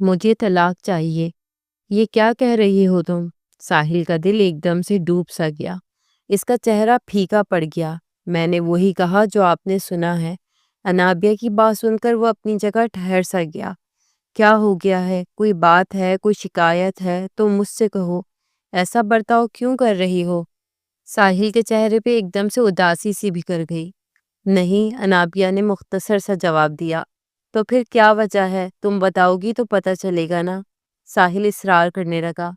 مجھے طلاق چاہیے۔ یہ کیا کہہ رہی ہو تم؟ ساحل کا دل ایک دم سے ڈوب سا گیا۔ اس کا چہرہ پھیکا پڑ گیا۔ میں نے وہی کہا جو آپ نے سنا ہے۔ انابیہ کی بات سن کر وہ اپنی جگہ ٹھہر سا گیا۔ کیا ہو گیا ہے؟ کوئی بات ہے؟ کوئی شکایت ہے تو مجھ سے کہو۔ ایسا برتاؤ کیوں کر رہی ہو؟ ساحل کے چہرے پہ ایک دم سے اداسی سی بکھر گئی۔ نہیں، انابیہ نے مختصر سا جواب دیا۔ تو پھر کیا وجہ ہے؟ تم بتاؤ گی تو پتہ چلے گا نا۔ ساحل اصرار کرنے لگا۔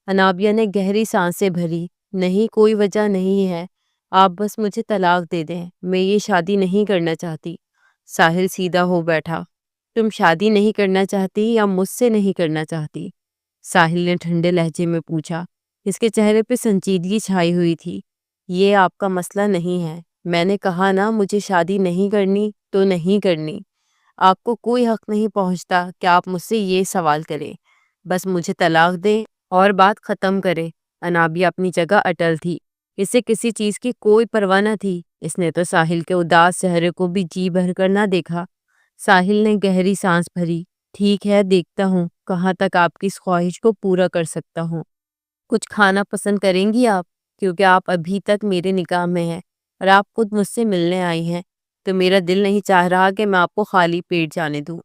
انابیہ نے گہری سانسیں بھری۔ نہیں، کوئی وجہ نہیں ہے، آپ بس مجھے طلاق دے دیں، میں یہ شادی نہیں کرنا چاہتی۔ ساحل سیدھا ہو بیٹھا۔ تم شادی نہیں کرنا چاہتی یا مجھ سے نہیں کرنا چاہتی؟ ساحل نے ٹھنڈے لہجے میں پوچھا۔ اس کے چہرے پہ سنجیدگی چھائی ہوئی تھی۔ یہ آپ کا مسئلہ نہیں ہے، میں نے کہا نا مجھے شادی نہیں کرنی تو نہیں کرنی۔ آپ کو کوئی حق نہیں پہنچتا کہ آپ مجھ سے یہ سوال کریں۔ بس مجھے طلاق دیں اور بات ختم کرے۔ انابیہ اپنی جگہ اٹل تھی۔ اسے کسی چیز کی کوئی پرواہ نہ تھی۔ اس نے تو ساحل کے اداس چہرے کو بھی جی بھر کر نہ دیکھا۔ ساحل نے گہری سانس بھری۔ ٹھیک ہے، دیکھتا ہوں کہاں تک آپ کی اس خواہش کو پورا کر سکتا ہوں۔ کچھ کھانا پسند کریں گی آپ؟ کیونکہ آپ ابھی تک میرے نکاح میں ہیں اور آپ خود مجھ سے ملنے آئی ہیں، تو میرا دل نہیں چاہ رہا کہ میں آپ کو خالی پیٹ جانے دوں۔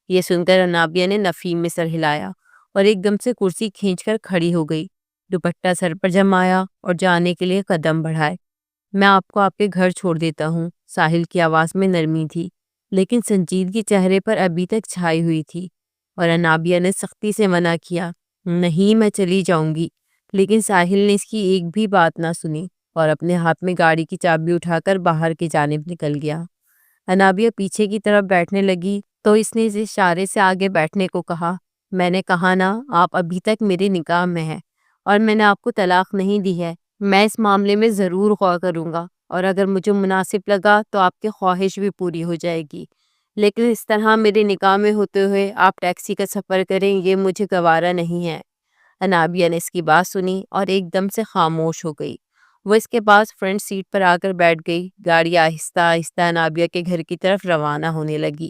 یہ سن کر انابیہ نے نفی میں سر ہلایا اور ایک دم سے کرسی کھینچ کر کھڑی ہو گئی، دوپٹہ سر پر جمایا اور جانے کے لیے قدم بڑھائے۔ میں آپ کو آپ کے گھر چھوڑ دیتا ہوں۔ ساحل کی آواز میں نرمی تھی لیکن سنجیدگی چہرے پر ابھی تک چھائی ہوئی تھی، اور انابیہ نے سختی سے منع کیا۔ نہیں، میں چلی جاؤں گی۔ لیکن ساحل نے اس کی ایک بھی بات نہ سنی اور اپنے ہاتھ میں گاڑی کی چابی اٹھا کر باہر کی جانب نکل گیا۔ انابیہ پیچھے کی طرف بیٹھنے لگی تو اس نے اس اشارے سے آگے بیٹھنے کو کہا۔ میں نے کہا نا، آپ ابھی تک میرے نکاح میں ہیں اور میں نے آپ کو طلاق نہیں دی ہے۔ میں اس معاملے میں ضرور غور کروں گا اور اگر مجھے مناسب لگا تو آپ کی خواہش بھی پوری ہو جائے گی، لیکن اس طرح میرے نکاح میں ہوتے ہوئے آپ ٹیکسی کا سفر کریں، یہ مجھے گوارا نہیں ہے۔ انابیہ نے اس کی بات سنی اور ایک دم سے خاموش ہو گئی۔ وہ اس کے پاس فرنٹ سیٹ پر آ کر بیٹھ گئی۔ گاڑی آہستہ آہستہ انابیہ کے گھر کی طرف روانہ ہونے لگی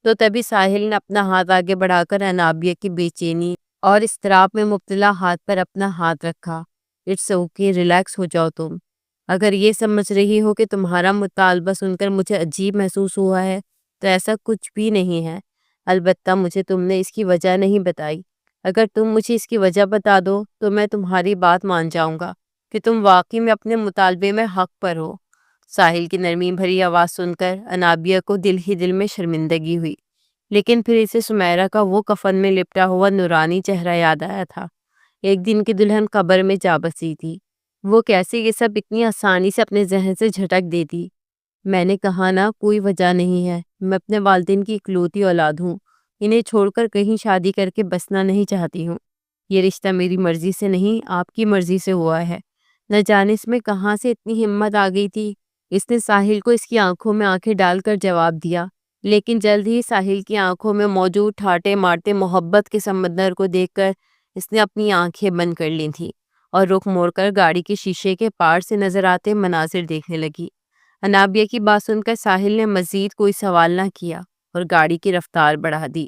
تو تبھی ساحل نے اپنا ہاتھ آگے بڑھا کر انابیہ کی بے چینی اور اضطراب میں مبتلا ہاتھ پر اپنا ہاتھ رکھا۔ اٹس اوکے، ریلیکس ہو جاؤ تم۔ اگر یہ سمجھ رہی ہو کہ تمہارا مطالبہ سن کر مجھے عجیب محسوس ہوا ہے تو ایسا کچھ بھی نہیں ہے، البتہ مجھے تم نے اس کی وجہ نہیں بتائی۔ اگر تم مجھے اس کی وجہ بتا دو تو میں تمہاری بات مان جاؤں گا کہ تم واقعی میں اپنے مطالبے میں حق پر ہو۔ ساحل کی نرمی بھری آواز سن کر انابیہ کو دل ہی دل میں شرمندگی ہوئی، لیکن پھر اسے سمیرہ کا وہ کفن میں لپٹا ہوا نورانی چہرہ یاد آیا تھا۔ ایک دن کی دلہن قبر میں جا بسی تھی، وہ کیسے یہ سب اتنی آسانی سے اپنے ذہن سے جھٹک دیتی۔ میں نے کہا نا، کوئی وجہ نہیں ہے، میں اپنے والدین کی اکلوتی اولاد ہوں، انہیں چھوڑ کر کہیں شادی کر کے بسنا نہیں چاہتی ہوں۔ یہ رشتہ میری مرضی سے نہیں، آپ کی مرضی سے ہوا ہے۔ نہ جانے اس میں کہاں سے اتنی ہمت آ گئی تھی۔ اس نے ساحل کو اس کی آنکھوں میں آنکھیں ڈال کر جواب دیا، لیکن جلد ہی ساحل کی آنکھوں میں موجود ٹھاٹے مارتے محبت کے سمندر کو دیکھ کر اس نے اپنی آنکھیں بند کر لی تھیں اور رخ موڑ کر گاڑی کے شیشے کے پار سے نظر آتے مناظر دیکھنے لگی۔ انابیہ کی بات سن کر ساحل نے مزید کوئی سوال نہ کیا اور گاڑی کی رفتار بڑھا دی۔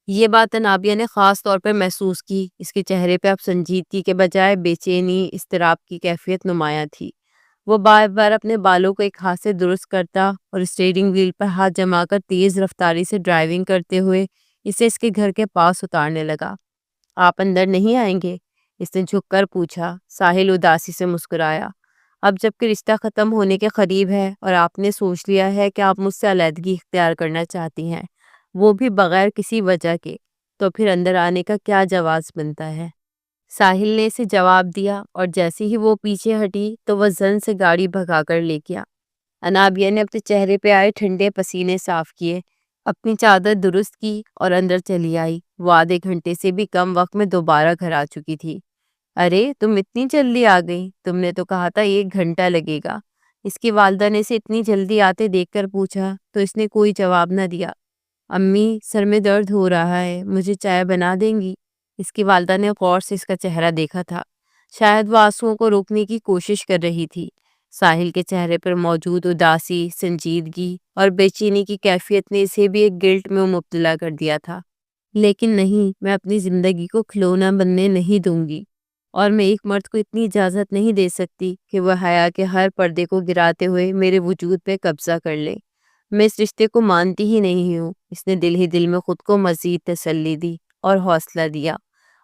یہ بات انابیہ نے خاص طور پر محسوس کی۔ اس کے چہرے پہ اب سنجیدگی کے بجائے بے چینی، اضطراب کی کیفیت نمایاں تھی۔ وہ بار بار اپنے بالوں کو ایک ہاتھ سے درست کرتا اور اسٹیئرنگ وہیل پر ہاتھ جما کر تیز رفتاری سے ڈرائیونگ کرتے ہوئے اسے اس کے گھر کے پاس اتارنے لگا۔ آپ اندر نہیں آئیں گے؟ اس نے جھک کر پوچھا۔ ساحل اداسی سے مسکرایا۔ اب جب کہ رشتہ ختم ہونے کے قریب ہے اور آپ نے سوچ لیا ہے کہ آپ مجھ سے علیحدگی اختیار کرنا چاہتی ہیں، وہ بھی بغیر کسی وجہ کے، تو پھر اندر آنے کا کیا جواز بنتا ہے؟ ساحل نے اسے جواب دیا اور جیسے ہی وہ پیچھے ہٹی تو وہ زن سے گاڑی بھگا کر لے گیا۔ انابیہ نے اپنے چہرے پہ آئے ٹھنڈے پسینے صاف کیے، اپنی چادر درست کی اور اندر چلی آئی۔ وہ آدھے گھنٹے سے بھی کم وقت میں دوبارہ گھر آ چکی تھی۔ ارے تم اتنی جلدی آ گئی، تم نے تو کہا تھا 1 گھنٹہ لگے گا۔ اس کی والدہ نے اسے اتنی جلدی آتے دیکھ کر پوچھا تو اس نے کوئی جواب نہ دیا۔ امی، سر میں درد ہو رہا ہے، مجھے چائے بنا دیں گی؟ اس کی والدہ نے غور سے اس کا چہرہ دیکھا تھا، شاید وہ آنسوؤں کو روکنے کی کوشش کر رہی تھی۔ ساحل کے چہرے پر موجود اداسی، سنجیدگی اور بے چینی کی کیفیت نے اسے بھی ایک گلٹ میں مبتلا کر دیا تھا۔ لیکن نہیں، میں اپنی زندگی کو کھلونا بننے نہیں دوں گی، اور میں ایک مرد کو اتنی اجازت نہیں دے سکتی کہ وہ حیا کے ہر پردے کو گراتے ہوئے میرے وجود پہ قبضہ کر لے۔ میں اس رشتے کو مانتی ہی نہیں ہوں۔ اس نے دل ہی دل میں خود کو مزید تسلی دی اور حوصلہ دیا،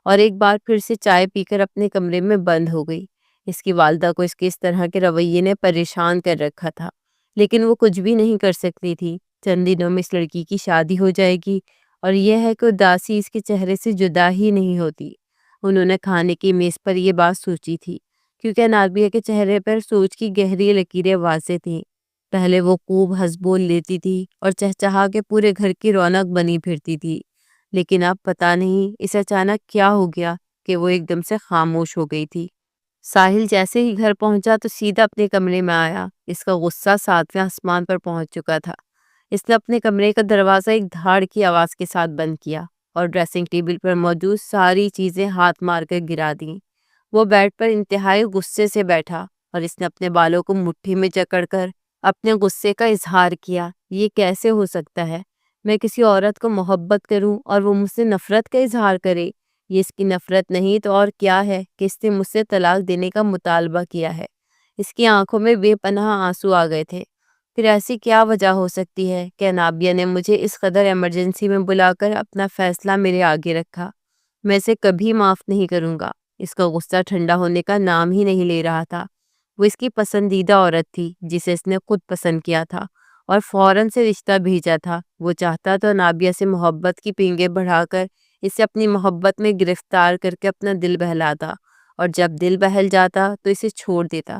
اور ایک بار پھر سے چائے پی کر اپنے کمرے میں بند ہو گئی۔ اس کی والدہ کو اس کے اس طرح کے رویے نے پریشان کر رکھا تھا، لیکن وہ کچھ بھی نہیں کر سکتی تھی۔ چند دنوں میں اس لڑکی کی شادی ہو جائے گی، اور یہ ہے کہ اداسی اس کے چہرے سے جدا ہی نہیں ہوتی۔ انہوں نے کھانے کی میز پر یہ بات سوچی تھی، کیونکہ نادیہ کے چہرے پر سوچ کی گہری لکیریں واضح تھیں۔ پہلے وہ خوب ہنس بول لیتی تھی اور چہچہا کے پورے گھر کی رونق بنی پھرتی تھی، لیکن اب پتہ نہیں اسے اچانک کیا ہو گیا کہ وہ ایک دم سے خاموش ہو گئی تھی۔ ساحل جیسے ہی گھر پہنچا تو سیدھا اپنے کمرے میں آیا۔ اس کا غصہ ساتویں آسمان پر پہنچ چکا تھا۔ اس نے اپنے کمرے کا دروازہ ایک دھاڑ کی آواز کے ساتھ بند کیا اور ڈریسنگ ٹیبل پر موجود ساری چیزیں ہاتھ مار کر گرا دیں۔ وہ بیڈ پر انتہائی غصے سے بیٹھا، اور اس نے اپنے بالوں کو مٹھی میں جکڑ کر اپنے غصے کا اظہار کیا۔ یہ کیسے ہو سکتا ہے؟ میں کسی عورت کو محبت کروں اور وہ مجھ سے نفرت کا اظہار کرے؟ یہ اس کی نفرت نہیں تو اور کیا ہے کہ اس نے مجھ سے طلاق دینے کا مطالبہ کیا ہے۔ اس کی آنکھوں میں بے پناہ آنسو آ گئے تھے۔ پھر ایسی کیا وجہ ہو سکتی ہے کہ انابیہ نے مجھے اس قدر ایمرجنسی میں بلا کر اپنا فیصلہ میرے آگے رکھا؟ میں اسے کبھی معاف نہیں کروں گا۔ اس کا غصہ ٹھنڈا ہونے کا نام ہی نہیں لے رہا تھا۔ وہ اس کی پسندیدہ عورت تھی جسے اس نے خود پسند کیا تھا اور فوراً سے رشتہ بھیجا تھا۔ وہ چاہتا تو انابیہ سے محبت کی پینگیں بڑھا کر اسے اپنی محبت میں گرفتار کر کے اپنا دل بہلاتا، اور جب دل بہل جاتا تو اسے چھوڑ دیتا۔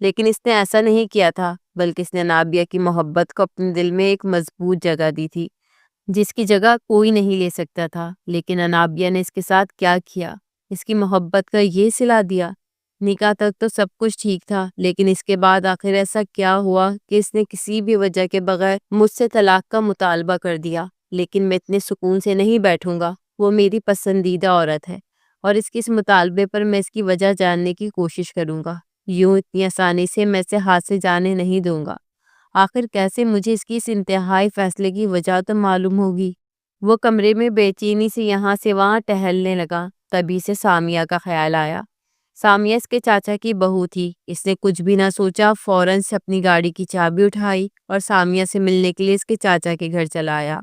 لیکن اس نے ایسا نہیں کیا تھا، بلکہ اس نے انابیہ کی محبت کو اپنے دل میں ایک مضبوط جگہ دی تھی، جس کی جگہ کوئی نہیں لے سکتا تھا۔ لیکن انابیہ نے اس کے ساتھ کیا کیا؟ اس کی محبت کا یہ صلہ دیا۔ نکاح تک تو سب کچھ ٹھیک تھا، لیکن اس کے بعد آخر ایسا کیا ہوا کہ اس نے کسی بھی وجہ کے بغیر مجھ سے طلاق کا مطالبہ کر دیا؟ لیکن میں اتنے سکون سے نہیں بیٹھوں گا۔ وہ میری پسندیدہ عورت ہے، اور اس کے اس مطالبے پر میں اس کی وجہ جاننے کی کوشش کروں گا۔ یوں اتنی آسانی سے میں اسے ہاتھ سے جانے نہیں دوں گا۔ آخر کیسے مجھے اس کی اس انتہائی فیصلے کی وجہ تو معلوم ہوگی۔ وہ کمرے میں بے چینی سے یہاں سے وہاں ٹہلنے لگا۔ تبھی سے سامیہ کا خیال آیا۔ سامیہ اس کے چاچا کی بہو تھی۔ اس نے کچھ بھی نہ سوچا، فوراً سے اپنی گاڑی کی چابی اٹھائی اور سامیہ سے ملنے کے لیے اس کے چاچا کے گھر چلا آیا۔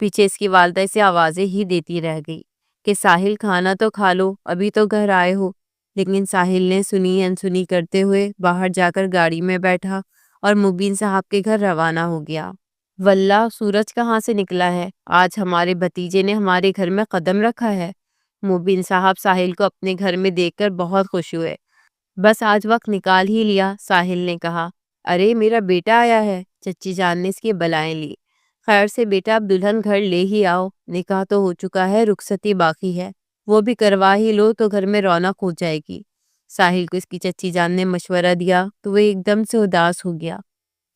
پیچھے اس کی والدہ اسے آوازیں ہی دیتی رہ گئی کہ ساحل کھانا تو کھا لو، ابھی تو گھر آئے ہو۔ لیکن ساحل نے سنی انسنی کرتے ہوئے باہر جا کر گاڑی میں بیٹھا اور مبین صاحب کے گھر روانہ ہو گیا۔ واللہ سورج کہاں سے نکلا ہے؟ آج ہمارے بھتیجے نے ہمارے گھر میں قدم رکھا ہے۔ مبین صاحب ساحل کو اپنے گھر میں دیکھ کر بہت خوش ہوئے۔ بس آج وقت نکال ہی لیا، ساحل نے کہا۔ ارے میرا بیٹا آیا ہے، چچی جان نے اس کی بلائیں لی۔ خیر سے بیٹا، اب دلہن گھر لے ہی آؤ، نکاح تو ہو چکا ہے، رخصتی باقی ہے، وہ بھی کروا ہی لو تو گھر میں رونق ہو جائے گی۔ ساحل کو اس کی چچی جان نے مشورہ دیا تو وہ ایک دم سے اداس ہو گیا۔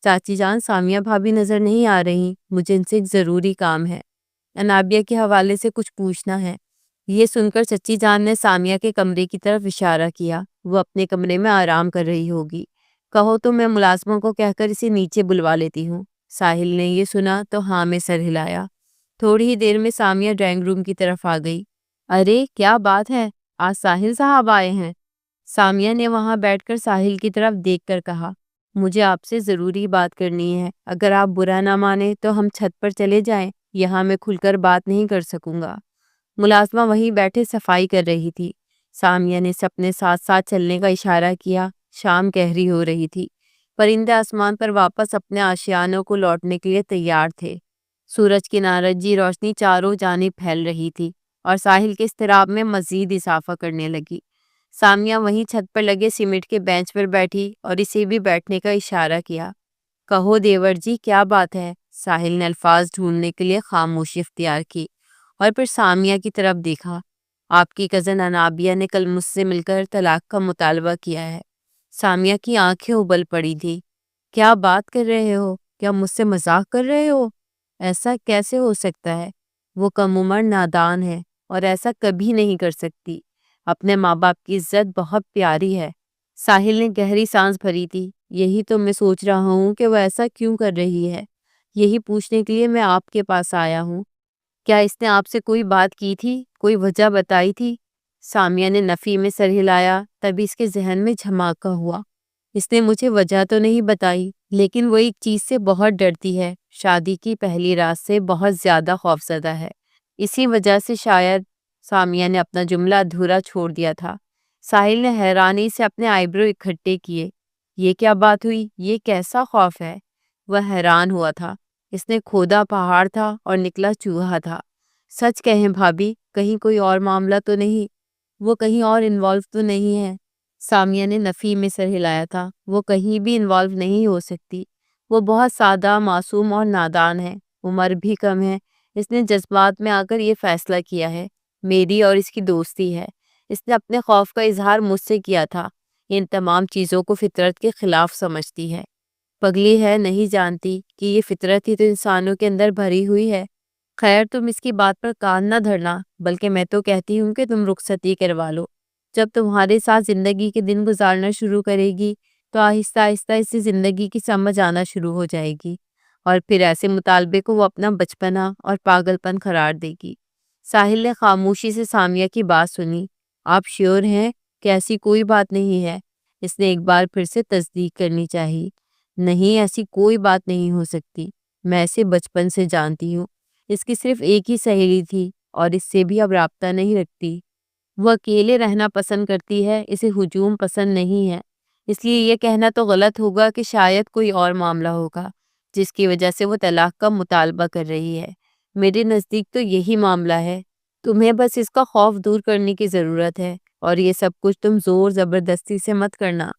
چاچی جان، سامیہ بھابی نظر نہیں آ رہی، مجھے ان سے ایک ضروری کام ہے، انابیہ کے حوالے سے کچھ پوچھنا ہے۔ یہ سن کر چچی جان نے سامیہ کے کمرے کی طرف اشارہ کیا۔ وہ اپنے کمرے میں آرام کر رہی ہوگی، کہو تو میں ملازموں کو کہہ کر اسے نیچے بلوا لیتی ہوں۔ ساحل نے یہ سنا تو ہاں میں سر ہلایا۔ تھوڑی ہی دیر میں سامیہ ڈرائنگ روم کی طرف آ گئی۔ ارے کیا بات ہے، آج ساحل صاحب آئے ہیں؟ سامیہ نے وہاں بیٹھ کر ساحل کی طرف دیکھ کر کہا، مجھے آپ سے ضروری بات کرنی ہے، اگر آپ برا نہ مانیں تو ہم چھت پر چلے جائیں، یہاں میں کھل کر بات نہیں کر سکوں گا۔ ملازمہ وہیں بیٹھے صفائی کر رہی تھی۔ سامیہ نے اپنے ساتھ ساتھ چلنے کا اشارہ کیا۔ شام گہری ہو رہی تھی۔ پرندے آسمان پر واپس اپنے آشیانوں کو لوٹنے کے لیے تیار تھے۔ سورج کی نارنجی روشنی چاروں جانب پھیل رہی تھی اور ساحل کے اضطراب میں مزید اضافہ کرنے لگی۔ سامیہ وہیں چھت پر لگے سیمنٹ کے بینچ پر بیٹھی اور اسے بھی بیٹھنے کا اشارہ کیا۔ کہو دیور جی، کیا بات ہے؟ ساحل نے الفاظ ڈھونڈنے کے لیے خاموشی اختیار کی اور پھر سامیہ کی طرف دیکھا۔ آپ کی کزن انابیہ نے کل مجھ سے مل کر طلاق کا مطالبہ کیا ہے۔ سامیہ کی آنکھیں ابل پڑی تھی۔ کیا بات کر رہے ہو؟ کیا مجھ سے مذاق کر رہے ہو؟ ایسا کیسے ہو سکتا ہے؟ وہ کم عمر نادان ہے اور ایسا کبھی نہیں کر سکتی۔ اپنے ماں باپ کی عزت بہت پیاری ہے۔ ساحل نے گہری سانس بھری تھی۔ یہی تو میں سوچ رہا ہوں کہ وہ ایسا کیوں کر رہی ہے۔ یہی پوچھنے کے لیے میں آپ کے پاس آیا ہوں۔ کیا اس نے آپ سے کوئی بات کی تھی، کوئی وجہ بتائی تھی؟ سامیہ نے نفی میں سر ہلایا، تبھی اس کے ذہن میں جھماکا ہوا۔ اس نے مجھے وجہ تو نہیں بتائی، لیکن وہ ایک چیز سے بہت ڈرتی ہے، شادی کی پہلی رات سے بہت زیادہ خوفزدہ ہے۔ اسی وجہ سے شاید سامیہ نے اپنا جملہ ادھورا چھوڑ دیا تھا۔ ساحل نے حیرانی سے اپنے آئیبرو اکٹھے کیے۔ یہ کیا بات ہوئی؟ یہ کیسا خوف ہے؟ وہ حیران ہوا تھا۔ اس نے کھودا پہاڑ تھا اور نکلا چوہا تھا۔ سچ کہیں بھابھی، کہیں کوئی اور معاملہ تو نہیں؟ وہ کہیں اور انوالو تو نہیں ہے؟ سامیہ نے نفی میں سر ہلایا تھا۔ وہ کہیں بھی انوالو نہیں ہو سکتی۔ وہ بہت سادہ، معصوم اور نادان ہے، عمر بھی کم ہے۔ اس نے جذبات میں آ کر یہ فیصلہ کیا ہے۔ میری اور اس کی دوستی ہے۔ اس نے اپنے خوف کا اظہار مجھ سے کیا تھا۔ ان تمام چیزوں کو فطرت کے خلاف سمجھتی ہے۔ پگلی ہے، نہیں جانتی کہ یہ فطرت ہی تو انسانوں کے اندر بھری ہوئی ہے۔ خیر تم اس کی بات پر کان نہ دھرنا، بلکہ میں تو کہتی ہوں کہ تم رخصتی کروا لو۔ جب تمہارے ساتھ زندگی کے دن گزارنا شروع کرے گی تو آہستہ آہستہ اسے زندگی کی سمجھ آنا شروع ہو جائے گی، اور پھر ایسے مطالبے کو وہ اپنا بچپنا اور پاگل پن قرار دے گی۔ ساحل نے خاموشی سے سامیہ کی بات سنی۔ آپ شیور ہیں کہ ایسی کوئی بات نہیں ہے؟ اس نے ایک بار پھر سے تصدیق کرنی چاہی۔ نہیں، ایسی کوئی بات نہیں ہو سکتی۔ میں اسے بچپن سے جانتی ہوں۔ اس کی صرف ایک ہی سہیلی تھی اور اس سے بھی اب رابطہ نہیں رکھتی۔ وہ اکیلے رہنا پسند کرتی ہے، اسے ہجوم پسند نہیں ہے۔ اس لیے یہ کہنا تو غلط ہوگا کہ شاید کوئی اور معاملہ ہوگا جس کی وجہ سے وہ طلاق کا مطالبہ کر رہی ہے۔ میرے نزدیک تو یہی معاملہ ہے۔ تمہیں بس اس کا خوف دور کرنے کی ضرورت ہے، اور یہ سب کچھ تم زور زبردستی سے مت کرنا،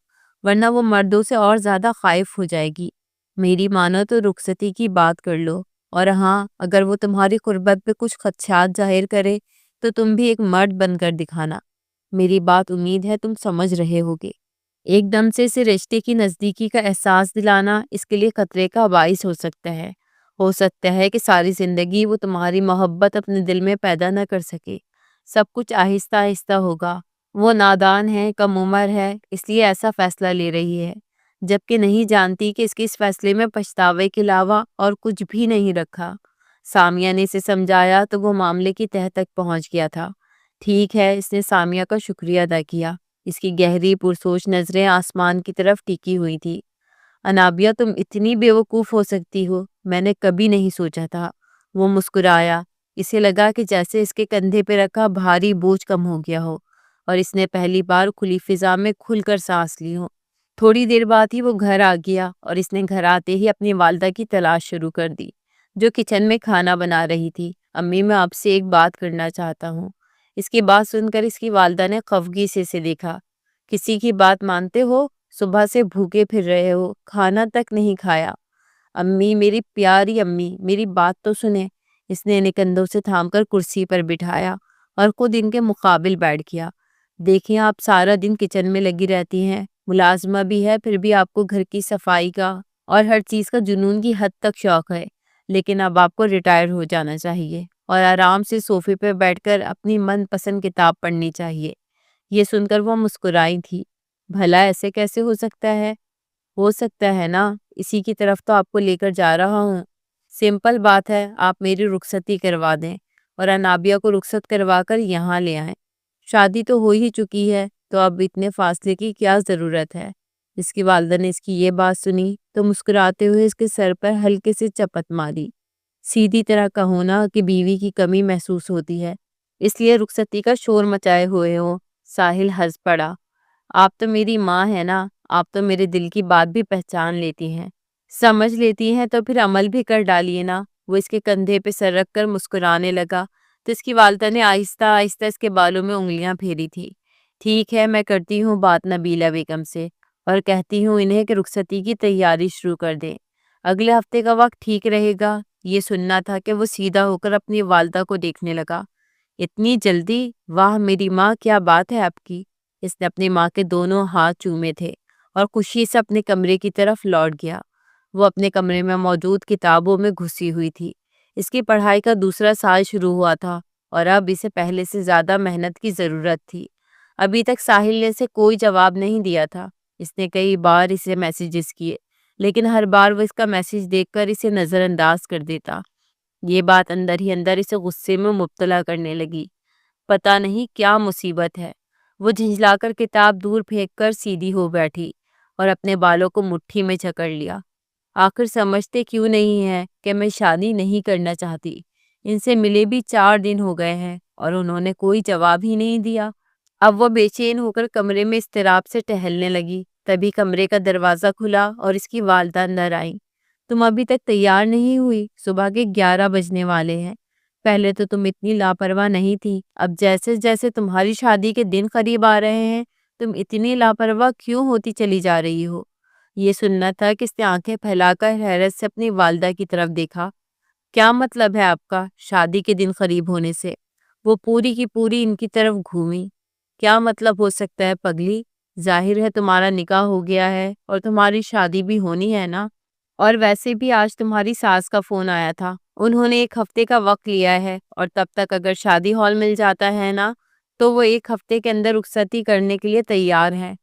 ورنہ وہ مردوں سے اور زیادہ خائف ہو جائے گی۔ میری مانو تو رخصتی کی بات کر لو، اور ہاں، اگر وہ تمہاری قربت پہ کچھ خدشات ظاہر کرے تو تم بھی ایک مرد بن کر دکھانا۔ میری بات امید ہے تم سمجھ رہے ہوگے۔ ایک دم سے اسے رشتے کی نزدیکی کا احساس دلانا اس کے لیے خطرے کا باعث ہو سکتا ہے۔ ہو سکتا ہے کہ ساری زندگی وہ تمہاری محبت اپنے دل میں پیدا نہ کر سکے۔ سب کچھ آہستہ آہستہ ہوگا۔ وہ نادان ہے، کم عمر ہے، اس لیے ایسا فیصلہ لے رہی ہے، جبکہ نہیں جانتی کہ اس کے اس فیصلے میں پچھتاوے کے علاوہ اور کچھ بھی نہیں رکھا۔ سامیہ نے اسے سمجھایا تو وہ معاملے کی تہہ تک پہنچ گیا تھا۔ ٹھیک ہے، اس نے سامیہ کا شکریہ ادا کیا۔ اس کی گہری پرسوچ نظریں آسمان کی طرف ٹکی ہوئی تھی۔ انابیہ، تم اتنی بیوقوف ہو سکتی ہو، میں نے کبھی نہیں سوچا تھا۔ وہ مسکرایا۔ اسے لگا کہ جیسے اس کے کندھے پہ رکھا بھاری بوجھ کم ہو گیا ہو، اور اس نے پہلی بار کھلی فضا میں کھل کر سانس لی ہو۔ تھوڑی دیر بعد ہی وہ گھر آ گیا، اور اس نے گھر آتے ہی اپنی والدہ کی تلاش شروع کر دی، جو کچن میں کھانا بنا رہی تھی۔ امی، میں آپ سے ایک بات کرنا چاہتا ہوں۔ اس کی بات سن کر اس کی والدہ نے خفگی سے اسے دیکھا۔ کسی کی بات مانتے ہو؟ صبح سے بھوکے پھر رہے ہو، کھانا تک نہیں کھایا۔ امی، میری پیاری امی، میری بات تو سنیں۔ اس نے انہیں کندھوں سے تھام کر کرسی پر بٹھایا اور خود ان کے مقابل بیٹھ گیا۔ دیکھیں، آپ سارا دن کچن میں لگی رہتی ہیں، ملازمہ بھی ہے، پھر بھی آپ کو گھر کی صفائی کا اور ہر چیز کا جنون کی حد تک شوق ہے، لیکن اب آپ کو ریٹائر ہو جانا چاہیے اور آرام سے صوفے پہ بیٹھ کر اپنی من پسند کتاب پڑھنی چاہیے۔ یہ سن کر وہ مسکرائی تھی۔ بھلا ایسے کیسے ہو سکتا ہے؟ ہو سکتا ہے نا، اسی کی طرف تو آپ کو لے کر جا رہا ہوں۔ سمپل بات ہے، آپ میری رخصتی کروا دیں اور انابیہ کو رخصت کروا کر یہاں لے آئیں۔ شادی تو ہو ہی چکی ہے، تو اب اتنے فاصلے کی کیا ضرورت ہے؟ اس کی والدہ نے اس کی یہ بات سنی تو مسکراتے ہوئے اس کے سر پر ہلکے سے چپت ماری۔ سیدھی طرح کہو نا کہ بیوی کی کمی محسوس ہوتی ہے، اس لیے رخصتی کا شور مچائے ہوئے ہو۔ ساحل ہنس پڑا۔ آپ تو میری ماں ہے نا، آپ تو میرے دل کی بات بھی پہچان لیتی ہیں، سمجھ لیتی ہیں، تو پھر عمل بھی کر ڈالیے نا۔ وہ اس کے کندھے پہ سر رکھ کر مسکرانے لگا تو اس کی والدہ نے آہستہ آہستہ اس کے بالوں میں انگلیاں پھیری تھی۔ ٹھیک ہے، میں کرتی ہوں بات نبیلہ بیگم سے اور کہتی ہوں انہیں کہ رخصتی کی تیاری شروع کر دیں۔ اگلے ہفتے کا وقت ٹھیک رہے گا؟ یہ سننا تھا کہ وہ سیدھا ہو کر اپنی والدہ کو دیکھنے لگا۔ اتنی جلدی؟ واہ میری ماں، کیا بات ہے آپ کی۔ اس نے اپنی ماں کے دونوں ہاتھ چومے تھے اور خوشی سے اپنے کمرے کی طرف لوٹ گیا۔ وہ اپنے کمرے میں موجود کتابوں میں گھسی ہوئی تھی۔ اس کی پڑھائی کا دوسرا سال شروع ہوا تھا اور اب اسے پہلے سے زیادہ محنت کی ضرورت تھی۔ ابھی تک ساحل نے اسے کوئی جواب نہیں دیا تھا۔ اس نے کئی بار اسے میسیجز کیے، لیکن ہر بار وہ اس کا میسیج دیکھ کر اسے نظر انداز کر دیتا۔ یہ بات اندر ہی اندر اسے غصے میں مبتلا کرنے لگی۔ پتہ نہیں کیا مصیبت ہے۔ وہ جھنجھلا کر کتاب دور پھینک کر سیدھی ہو بیٹھی اور اپنے بالوں کو مٹھی میں جکڑ لیا۔ آخر سمجھتے کیوں نہیں ہے کہ میں شادی نہیں کرنا چاہتی؟ ان سے ملے بھی 4 دن ہو گئے ہیں اور انہوں نے کوئی جواب ہی نہیں دیا۔ اب وہ بے چین ہو کر کمرے میں اضطراب سے ٹہلنے لگی۔ تبھی کمرے کا دروازہ کھلا اور اس کی والدہ اندر آئیں۔ تم ابھی تک تیار نہیں ہوئی؟ صبح کے 11 بجنے والے ہیں۔ پہلے تو تم اتنی لاپرواہ نہیں تھی، اب جیسے جیسے تمہاری شادی کے دن قریب آ رہے ہیں تم اتنی لاپرواہ کیوں ہوتی چلی جا رہی ہو؟ یہ سننا تھا کہ اس نے آنکھیں پھیلا کر حیرت سے اپنی والدہ کی طرف دیکھا۔ کیا مطلب ہے آپ کا شادی کے دن قریب ہونے سے؟ وہ پوری کی پوری ان کی طرف گھومی۔ کیا مطلب ہو سکتا ہے پگلی؟ ظاہر ہے تمہارا نکاح ہو گیا ہے اور تمہاری شادی بھی ہونی ہے نا؟ اور ویسے بھی آج تمہاری ساس کا فون آیا تھا، انہوں نے 1 ہفتے کا وقت لیا ہے اور تب تک اگر شادی ہال مل جاتا ہے نا تو وہ 1 ہفتے کے اندر رخصتی کرنے کے لیے تیار ہیں۔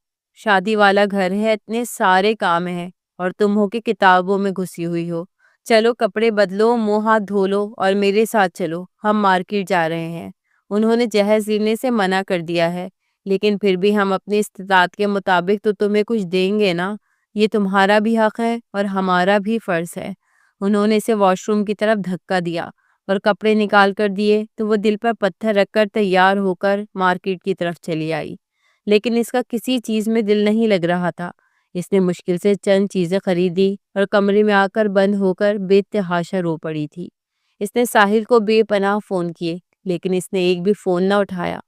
شادی والا گھر ہے، اتنے سارے کام ہیں اور تم ہو کہ کتابوں میں گھسی ہوئی ہو۔ چلو کپڑے بدلو، منہ ہاتھ دھو لو اور میرے ساتھ چلو، ہم مارکیٹ جا رہے ہیں۔ انہوں نے جہیز لینے سے منع کر دیا ہے لیکن پھر بھی ہم اپنی استطاعت کے مطابق تو تمہیں کچھ دیں گے نا، یہ تمہارا بھی حق ہے اور ہمارا بھی فرض ہے۔ انہوں نے اسے واش روم کی طرف دھکا دیا اور کپڑے نکال کر دیے تو وہ دل پر پتھر رکھ کر تیار ہو کر مارکیٹ کی طرف چلی آئی۔ لیکن اس کا کسی چیز میں دل نہیں لگ رہا تھا۔ اس نے مشکل سے چند چیزیں خریدی اور کمرے میں آ کر بند ہو کر بے تحاشا رو پڑی تھی۔ اس نے ساحل کو بے پناہ فون کیے لیکن اس نے ایک بھی فون نہ اٹھایا۔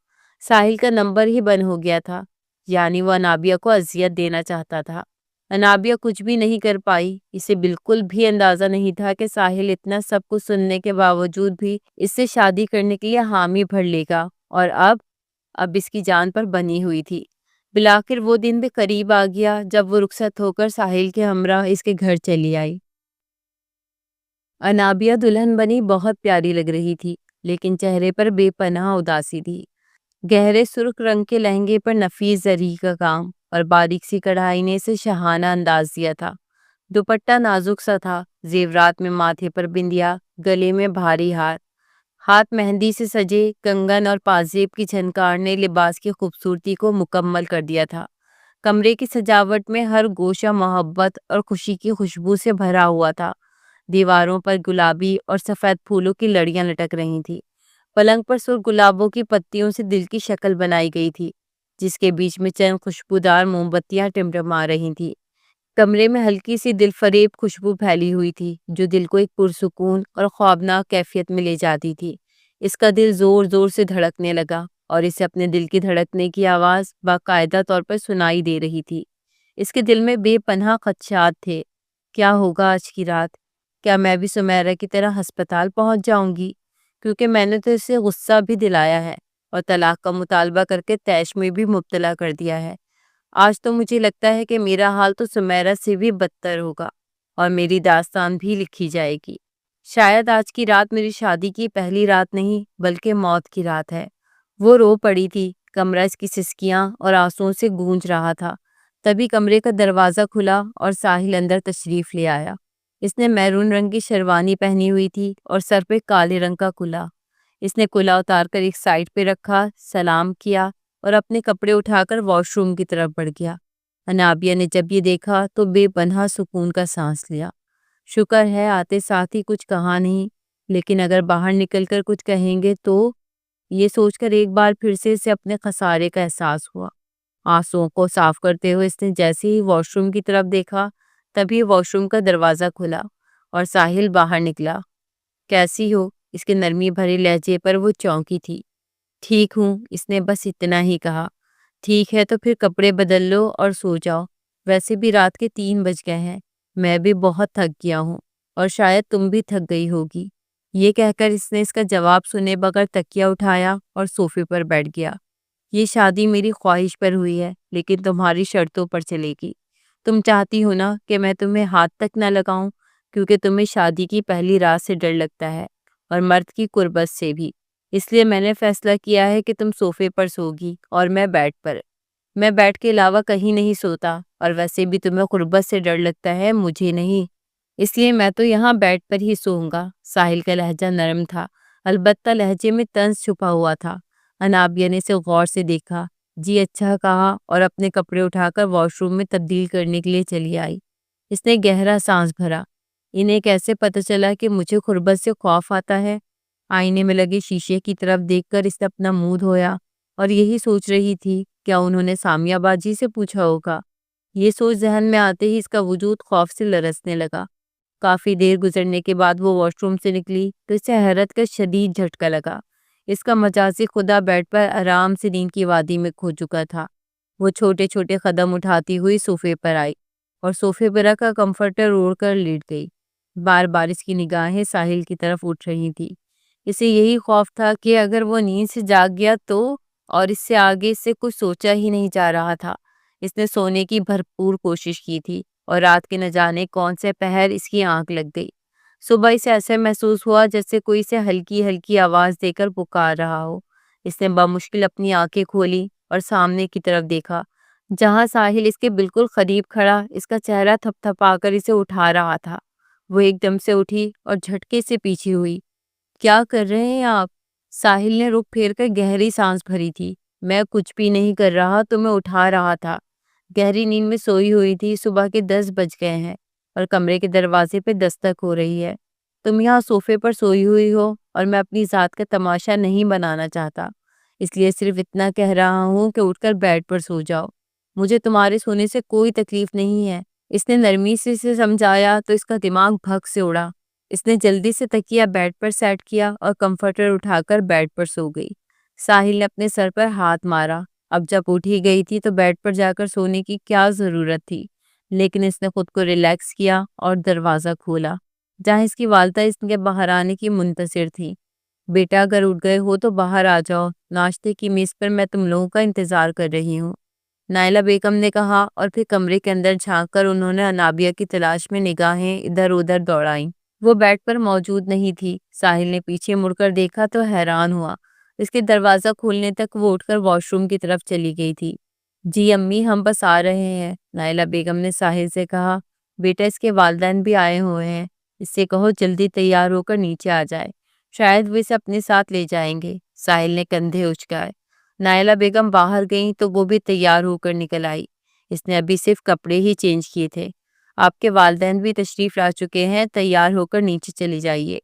ساحل کا نمبر ہی بند ہو گیا تھا، یعنی وہ انابیہ کو اذیت دینا چاہتا تھا۔ انابیہ کچھ بھی نہیں کر پائی۔ اسے بالکل بھی اندازہ نہیں تھا کہ ساحل اتنا سب کچھ سننے کے باوجود بھی اس سے شادی کرنے کے لیے حامی بھر لے گا، اور اب اس کی جان پر بنی ہوئی تھی۔ بالآخر وہ دن بھی قریب آ گیا جب وہ رخصت ہو کر ساحل کے ہمراہ اس کے گھر چلی آئی۔ انابیہ دلہن بنی بہت پیاری لگ رہی تھی لیکن چہرے پر بے پناہ اداسی تھی۔ گہرے سرخ رنگ کے لہنگے پر نفیس زری کا کام اور باریک سی کڑھائی نے اسے شاہانہ انداز دیا تھا۔ دوپٹہ نازک سا تھا، زیورات میں ماتھے پر بندیا، گلے میں بھاری ہار، ہاتھ مہندی سے سجے کنگن اور پازیب کی جھنکار نے لباس کی خوبصورتی کو مکمل کر دیا تھا۔ کمرے کی سجاوٹ میں ہر گوشہ محبت اور خوشی کی خوشبو سے بھرا ہوا تھا۔ دیواروں پر گلابی اور سفید پھولوں کی لڑیاں لٹک رہی تھیں۔ پلنگ پر سرخ گلابوں کی پتیوں سے دل کی شکل بنائی گئی تھی جس کے بیچ میں چند خوشبودار موم بتیاں ٹمٹما رہی تھیں۔ کمرے میں ہلکی سی دل فریب خوشبو پھیلی ہوئی تھی جو دل کو ایک پرسکون اور خوابناک کیفیت میں لے جاتی تھی۔ اس کا دل زور زور سے دھڑکنے لگا اور اسے اپنے دل کی دھڑکنے کی آواز باقاعدہ طور پر سنائی دے رہی تھی۔ اس کے دل میں بے پناہ خدشات تھے۔ کیا ہوگا آج کی رات؟ کیا میں بھی سمیرا کی طرح ہسپتال پہنچ جاؤں گی؟ کیونکہ میں نے تو اسے غصہ بھی دلایا ہے اور طلاق کا مطالبہ کر کے طیش میں بھی مبتلا کر دیا ہے۔ آج تو مجھے لگتا ہے کہ میرا حال تو سمیرا سے بھی بدتر ہوگا اور میری داستان بھی لکھی جائے گی۔ شاید آج کی رات میری شادی کی پہلی رات نہیں بلکہ موت کی رات ہے۔ وہ رو پڑی تھی، کمرہ اس کی سسکیاں اور آنسوؤں سے گونج رہا تھا۔ تبھی کمرے کا دروازہ کھلا اور ساحل اندر تشریف لے آیا۔ اس نے میرون رنگ کی شیروانی پہنی ہوئی تھی اور سر پہ کالے رنگ کا کلا۔ اس نے کلا اتار کر ایک سائڈ پہ رکھا، سلام کیا اور اپنے کپڑے اٹھا کر واش روم کی طرف بڑھ گیا۔ انابیہ نے جب یہ دیکھا تو بے پناہ سکون کا سانس لیا۔ شکر ہے آتے ساتھ ہی کچھ کہا نہیں، لیکن اگر باہر نکل کر کچھ کہیں گے تو، یہ سوچ کر ایک بار پھر سے اسے اپنے خسارے کا احساس ہوا۔ آنسوؤں کو صاف کرتے ہوئے اس نے جیسے ہی واش روم کی طرف دیکھا تبھی واش روم کا دروازہ کھلا اور ساحل باہر نکلا۔ کیسی ہو؟ اس کے نرمی بھرے لہجے پر وہ چونکی تھی۔ ٹھیک ہوں، اس نے بس اتنا ہی کہا۔ ٹھیک ہے تو پھر کپڑے بدل لو اور سو جاؤ، ویسے بھی رات کے 3 بج گئے ہیں، میں بھی بہت تھک گیا ہوں اور شاید تم بھی تھک گئی ہوگی۔ یہ کہہ کر اس نے اس کا جواب سنے بغیر تکیہ اٹھایا اور صوفے پر بیٹھ گیا۔ یہ شادی میری خواہش پر ہوئی ہے لیکن تمہاری شرطوں پر چلے گی۔ تم چاہتی ہو نا کہ میں تمہیں ہاتھ تک نہ لگاؤں کیونکہ تمہیں شادی کی پہلی رات سے ڈر لگتا ہے اور مرد کی قربت سے بھی، اس لیے میں نے فیصلہ کیا ہے کہ تم صوفے پر سوگی اور میں بیڈ پر۔ میں بیڈ کے علاوہ کہیں نہیں سوتا اور ویسے بھی تمہیں قربت سے ڈر لگتا ہے، مجھے نہیں۔ اس لیے میں تو یہاں بیڈ پر ہی سوؤں گا۔ ساحل کا لہجہ نرم تھا، البتہ لہجے میں طنز چھپا ہوا تھا۔ انابیہ نے اسے غور سے دیکھا۔ جی اچھا کہا اور اپنے کپڑے اٹھا کر واش روم میں تبدیل کرنے کے لیے چلی آئی۔ اس نے گہرا سانس بھرا۔ انہیں کیسے پتہ چلا کہ مجھے غربت سے خوف آتا ہے؟ آئینے میں لگے شیشے کی طرف دیکھ کر اس نے اپنا منہ دھویا اور یہی سوچ رہی تھی، کیا انہوں نے سامیہ باجی سے پوچھا ہوگا؟ یہ سوچ ذہن میں آتے ہی اس کا وجود خوف سے لرزنے لگا۔ کافی دیر گزرنے کے بعد وہ واش روم سے نکلی تو اسے حیرت کا شدید جھٹکا لگا۔ اس کا مجازی خدا بیڈ پر آرام سے نیند کی وادی میں کھو چکا تھا۔ وہ چھوٹے چھوٹے قدم اٹھاتی ہوئی صوفے پر آئی اور صوفے پر رکھا کمفرٹر اوڑھ کر لیٹ گئی۔ بار بار اس کی نگاہیں ساحل کی طرف اٹھ رہی تھی۔ اسے یہی خوف تھا کہ اگر وہ نیند سے جاگ گیا تو، اور اس سے آگے اس سے کچھ سوچا ہی نہیں جا رہا تھا۔ اس نے سونے کی بھرپور کوشش کی تھی اور رات کے نہ جانے کون سے پہر اس کی آنکھ لگ گئی۔ صبح اسے ایسے محسوس ہوا جیسے کوئی اسے ہلکی ہلکی آواز دے کر پکار رہا ہو۔ اس نے بمشکل اپنی آنکھیں کھولی اور سامنے کی طرف دیکھا، جہاں ساحل اس کے بالکل قریب کھڑا اس کا چہرہ تھپ تھپا کر اسے اٹھا رہا تھا۔ وہ ایک دم سے اٹھی اور جھٹکے سے پیچھے ہوئی۔ کیا کر رہے ہیں آپ؟ ساحل نے رخ پھیر کر گہری سانس بھری تھی۔ میں کچھ بھی نہیں کر رہا، تمہیں اٹھا رہا تھا۔ گہری نیند میں سوئی ہوئی تھی۔ صبح کے 10 بج گئے ہیں اور کمرے کے دروازے پہ دستک ہو رہی ہے۔ تم یہاں صوفے پر سوئی ہوئی ہو اور میں اپنی ذات کا تماشا نہیں بنانا چاہتا، اس لیے صرف اتنا کہہ رہا ہوں کہ اٹھ کر بیڈ پر سو جاؤ۔ مجھے تمہارے سونے سے کوئی تکلیف نہیں ہے۔ اس نے نرمی سے اسے سمجھایا تو اس کا دماغ بھگ سے اڑا۔ اس نے جلدی سے تکیہ بیڈ پر سیٹ کیا اور کمفرٹر اٹھا کر بیڈ پر سو گئی۔ ساحل نے اپنے سر پر ہاتھ مارا۔ اب جب اٹھ ہی گئی تھی تو بیڈ پر جا کر سونے کی کیا ضرورت تھی؟ لیکن اس نے خود کو ریلیکس کیا اور دروازہ کھولا، جہاں اس کی والدہ اس کے باہر آنے کی منتظر تھی۔ بیٹا اگر اٹھ گئے ہو تو باہر آ جاؤ، ناشتے کی میز پر میں تم لوگوں کا انتظار کر رہی ہوں، نائلہ بیگم نے کہا، اور پھر کمرے کے اندر جھانک کر انہوں نے انابیہ کی تلاش میں نگاہیں ادھر ادھر دوڑائیں۔ وہ بیڈ پر موجود نہیں تھی۔ ساحل نے پیچھے مڑ کر دیکھا تو حیران ہوا۔ اس کے دروازہ کھولنے تک وہ اٹھ کر واش روم کی طرف چلی گئی تھی۔ جی امی، ہم بس آ رہے ہیں، نائلہ بیگم نے ساحل سے کہا۔ بیٹا، اس کے والدین بھی آئے ہوئے ہیں، اس سے کہو جلدی تیار ہو کر نیچے آ جائے، شاید وہ اسے اپنے ساتھ لے جائیں گے۔ ساحل نے کندھے اچکائے۔ نائلہ بیگم باہر گئیں تو وہ بھی تیار ہو کر نکل آئی۔ اس نے ابھی صرف کپڑے ہی چینج کیے تھے۔ آپ کے والدین بھی تشریف لا چکے ہیں، تیار ہو کر نیچے چلی جائیے،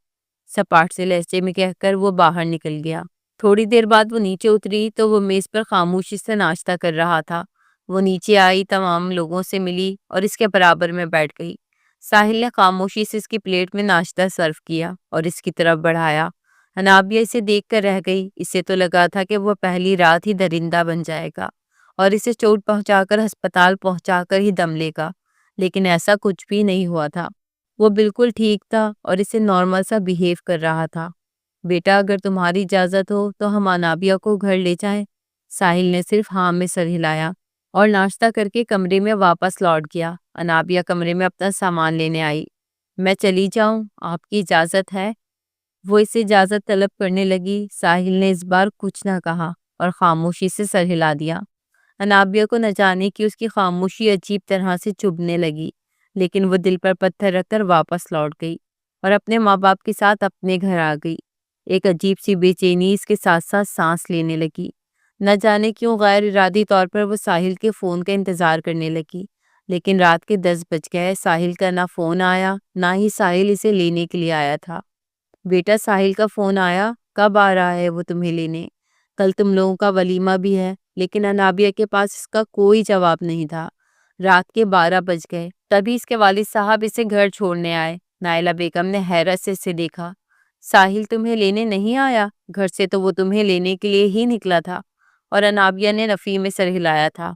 سپاٹ سے لہجے میں کہہ کر وہ باہر نکل گیا۔ تھوڑی دیر بعد وہ نیچے اتری تو وہ میز پر خاموشی سے ناشتہ کر رہا تھا۔ وہ نیچے آئی، تمام لوگوں سے ملی اور اس کے برابر میں بیٹھ گئی۔ ساحل نے خاموشی سے اس کی پلیٹ میں ناشتہ سرو کیا اور اس کی طرف بڑھایا۔ انابیہ اسے دیکھ کر رہ گئی۔ اسے تو لگا تھا کہ وہ پہلی رات ہی درندہ بن جائے گا اور اسے چوٹ پہنچا کر ہسپتال پہنچا کر ہی دم لے گا، لیکن ایسا کچھ بھی نہیں ہوا تھا۔ وہ بالکل ٹھیک تھا اور اسے نارمل سا بیہیو کر رہا تھا۔ بیٹا، اگر تمہاری اجازت ہو تو ہم انابیہ کو گھر لے جائیں؟ ساحل نے صرف ہاں میں سر ہلایا اور ناشتہ کر کے کمرے میں واپس لوٹ گیا۔ انابیہ کمرے میں اپنا سامان لینے آئی۔ میں چلی جاؤں؟ آپ کی اجازت ہے؟ وہ اسے اجازت طلب کرنے لگی۔ ساحل نے اس بار کچھ نہ کہا اور خاموشی سے سر ہلا دیا۔ انابیہ کو نہ جانے کی اس کی خاموشی عجیب طرح سے چبھنے لگی، لیکن وہ دل پر پتھر رکھ کر واپس لوٹ گئی اور اپنے ماں باپ کے ساتھ اپنے گھر آ گئی۔ ایک عجیب سی بے چینی اس کے ساتھ ساتھ سانس لینے لگی۔ نہ جانے کیوں غیر ارادی طور پر وہ ساحل کے فون کا انتظار کرنے لگی، لیکن رات کے 10 بج گئے، ساحل کا نہ فون آیا نہ ہی ساحل اسے لینے کے لیے آیا تھا۔ بیٹا، ساحل کا فون آیا؟ کب آ رہا ہے وہ تمہیں لینے؟ کل تم لوگوں کا ولیمہ بھی ہے۔ لیکن انابیہ کے پاس اس کا کوئی جواب نہیں تھا۔ رات کے 12 بج گئے، تبھی اس کے والد صاحب اسے گھر چھوڑنے آئے۔ نائلہ بیگم نے حیرت سے اسے دیکھا۔ ساحل تمہیں لینے نہیں آیا؟ گھر سے تو وہ تمہیں لینے کے لیے ہی نکلا تھا۔ اور انابیہ نے نفی میں سر ہلایا تھا۔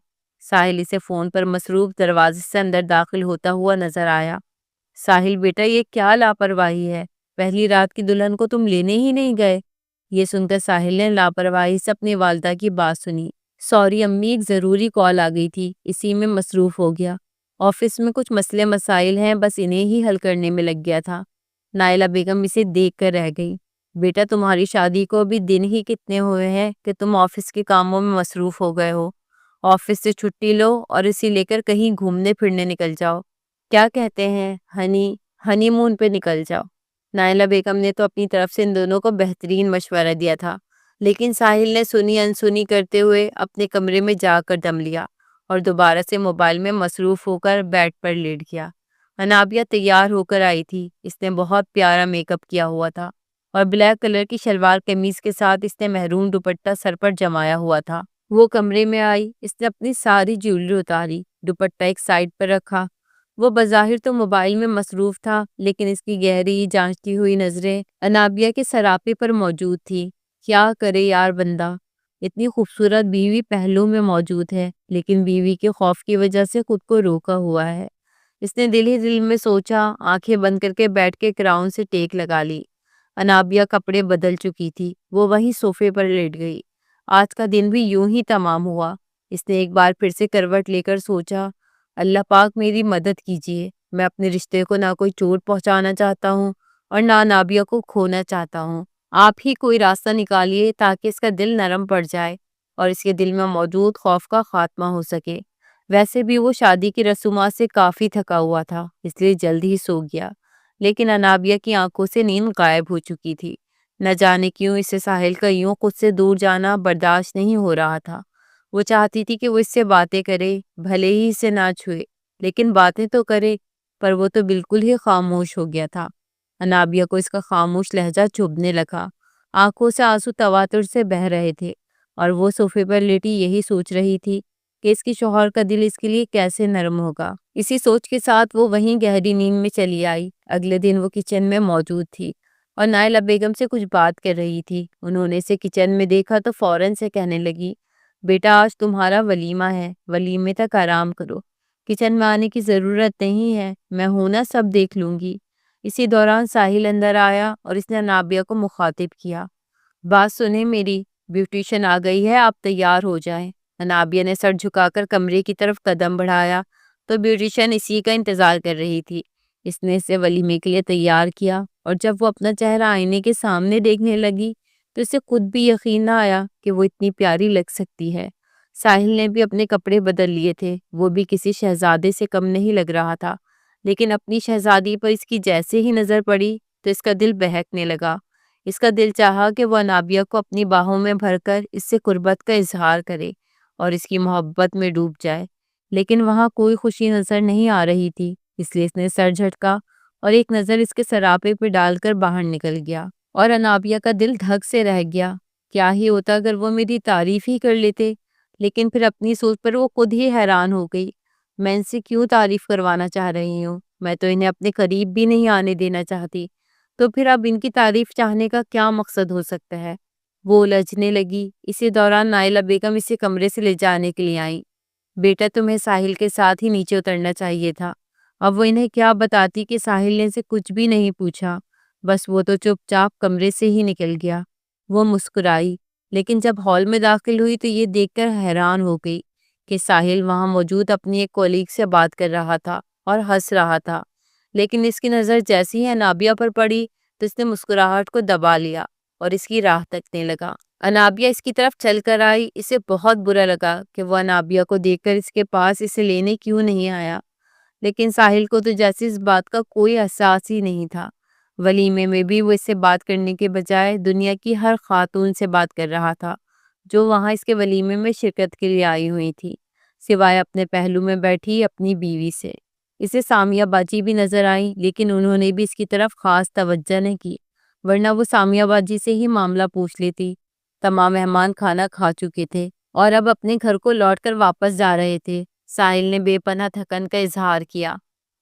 ساحل اسے فون پر مصروف دروازے سے اندر داخل ہوتا ہوا نظر آیا۔ ساحل بیٹا، یہ کیا لاپرواہی ہے؟ پہلی رات کی دلہن کو تم لینے ہی نہیں گئے؟ یہ سن کر ساحل نے لاپرواہی سے اپنی والدہ کی بات سنی۔ سوری امی، ایک ضروری کال آ گئی تھی، اسی میں مصروف ہو گیا۔ آفس میں کچھ مسئلے مسائل ہیں، بس انہیں ہی حل کرنے میں لگ گیا تھا۔ نائلہ بیگم اسے دیکھ کر رہ گئی۔ بیٹا، تمہاری شادی کو ابھی دن ہی کتنے ہوئے ہیں کہ تم آفس کے کاموں میں مصروف ہو گئے ہو؟ آفس سے چھٹی لو اور اسے لے کر کہیں گھومنے پھرنے نکل جاؤ۔ کیا کہتے ہیں ہنی؟ ہنی مون پہ نکل جاؤ۔ نائلہ بیگم نے تو اپنی طرف سے ان دونوں کو بہترین مشورہ دیا تھا، لیکن ساحل نے سنی انسنی کرتے ہوئے اپنے کمرے میں جا کر دم لیا اور دوبارہ سے موبائل میں مصروف ہو کر بیڈ پر لیٹ گیا۔ انابیہ تیار ہو کر آئی تھی۔ اس نے بہت پیارا میک اپ کیا ہوا تھا اور بلیک کلر کی شلوار قمیض کے ساتھ اس نے محرون دوپٹہ سر پر جمایا ہوا تھا۔ وہ کمرے میں آئی، اس نے اپنی ساری جیولری اتاری، دوپٹہ ایک سائڈ پر رکھا۔ وہ بظاہر تو موبائل میں مصروف تھا، لیکن اس کی گہری جانچتی ہوئی نظریں انابیہ کے سراپے پر موجود تھی۔ کیا کرے یار بندہ، اتنی خوبصورت بیوی پہلو میں موجود ہے، لیکن بیوی کے خوف کی وجہ سے خود کو روکا ہوا ہے۔ اس نے دل ہی دل میں سوچا، آنکھیں بند کر کے بیٹھ کے کراؤن سے ٹیک لگا لی۔ انابیہ کپڑے بدل چکی تھی، وہ وہیں صوفے پر لیٹ گئی۔ آج کا دن بھی یوں ہی تمام ہوا۔ اس نے ایک بار پھر سے کروٹ لے کر سوچا، اللہ پاک میری مدد کیجیے، میں اپنے رشتے کو نہ کوئی چوٹ پہنچانا چاہتا ہوں اور نہ انابیہ کو کھونا چاہتا ہوں۔ آپ ہی کوئی راستہ نکالیے تاکہ اس کا دل نرم پڑ جائے اور اس کے دل میں موجود خوف کا خاتمہ ہو سکے۔ ویسے بھی وہ شادی کی رسومات سے کافی تھکا ہوا تھا، اس لیے جلد ہی سو گیا، لیکن انابیہ کی آنکھوں سے نیند غائب ہو چکی تھی۔ نہ جانے کیوں اسے ساحل کا یوں خود سے دور جانا برداشت نہیں ہو رہا تھا۔ وہ چاہتی تھی کہ وہ اس سے باتیں کرے، بھلے ہی اسے نہ چھوئے، لیکن باتیں تو کرے، پر وہ تو بالکل ہی خاموش ہو گیا تھا۔ انابیہ کو اس کا خاموش لہجہ چبھنے لگا، آنکھوں سے آنسو تواتر سے بہہ رہے تھے، اور وہ صوفے پر لیٹی یہی سوچ رہی تھی کہ اس کی شوہر کا دل اس کے لیے کیسے نرم ہوگا۔ اسی سوچ کے ساتھ وہ وہیں گہری نیند میں چلی آئی۔ اگلے دن وہ کچن میں موجود تھی اور نائلہ بیگم سے کچھ بات کر رہی تھی۔ انہوں نے اسے کچن میں دیکھا تو فوراً سے کہنے لگی، بیٹا آج تمہارا ولیمہ ہے، ولیمے تک آرام کرو، کچن میں آنے کی ضرورت نہیں ہے، میں ہوں نا، سب دیکھ لوں گی۔ اسی دوران ساحل اندر آیا اور اس نے انابیہ کو مخاطب کیا، بات سنیں میری، بیوٹیشن آ گئی ہے، آپ تیار ہو جائیں۔ انابیہ نے سر جھکا کر کمرے کی طرف قدم بڑھایا تو بیوٹیشن اسی کا انتظار کر رہی تھی۔ اس نے اسے ولیمے کے لیے تیار کیا اور جب وہ اپنا چہرہ آئینے کے سامنے دیکھنے لگی تو اسے خود بھی یقین نہ آیا کہ وہ اتنی پیاری لگ سکتی ہے۔ ساحل نے بھی اپنے کپڑے بدل لیے تھے، وہ بھی کسی شہزادے سے کم نہیں لگ رہا تھا، لیکن اپنی شہزادی پر اس کی جیسے ہی نظر پڑی تو اس کا دل بہکنے لگا۔ اس کا دل چاہا کہ وہ انابیہ کو اپنی باہوں میں بھر کر اس سے قربت کا اظہار کرے اور اس کی محبت میں ڈوب جائے، لیکن وہاں کوئی خوشی نظر نہیں آ رہی تھی، اس لیے اس نے سر جھٹکا اور ایک نظر اس کے سراپے پہ ڈال کر باہر نکل گیا۔ اور انابیہ کا دل دھک سے رہ گیا، کیا ہی ہوتا اگر وہ میری تعریف ہی کر لیتے، لیکن پھر اپنی سوچ پر وہ خود ہی حیران ہو گئی، میں ان سے کیوں تعریف کروانا چاہ رہی ہوں، میں تو انہیں اپنے قریب بھی نہیں آنے دینا چاہتی، تو پھر اب ان کی تعریف چاہنے کا کیا مقصد ہو سکتا ہے۔ وہ الجھنے لگی۔ اسی دوران نائلہ بیگم اسے کمرے سے لے جانے کے لیے آئیں۔ بیٹا تمہیں ساحل کے ساتھ ہی نیچے اترنا چاہیے تھا۔ اب وہ انہیں کیا بتاتی کہ ساحل نے اسے کچھ بھی نہیں پوچھا، بس وہ تو چپ چاپ کمرے سے ہی نکل گیا۔ وہ مسکرائی، لیکن جب ہال میں داخل ہوئی تو یہ دیکھ کر حیران ہو گئی کہ ساحل وہاں موجود اپنی ایک کولیگ سے بات کر رہا تھا اور ہنس رہا تھا، لیکن اس کی نظر جیسی ہی انابیہ پر پڑی تو اس نے مسکراہٹ کو دبا لیا اور اس کی راہ تکنے لگا۔ انابیہ اس کی طرف چل کر آئی، اسے بہت برا لگا کہ وہ انابیہ کو دیکھ کر اس کے پاس اسے لینے کیوں نہیں آیا، لیکن ساحل کو تو جیسے اس بات کا کوئی احساس ہی نہیں تھا۔ ولیمے میں بھی وہ اس سے بات کرنے کے بجائے دنیا کی ہر خاتون سے بات کر رہا تھا جو وہاں اس کے ولیمے میں شرکت کے لیے آئی ہوئی تھی، سوائے اپنے پہلو میں بیٹھی اپنی بیوی سے۔ اسے سامیہ باجی بھی نظر آئی، لیکن انہوں نے بھی اس کی طرف خاص توجہ نہیں کی، ورنہ وہ سامیہ باجی سے ہی معاملہ پوچھ لیتی۔ تمام مہمان کھانا کھا چکے تھے اور اب اپنے گھر کو لوٹ کر واپس جا رہے تھے۔ ساحل نے بے پناہ تھکن کا اظہار کیا،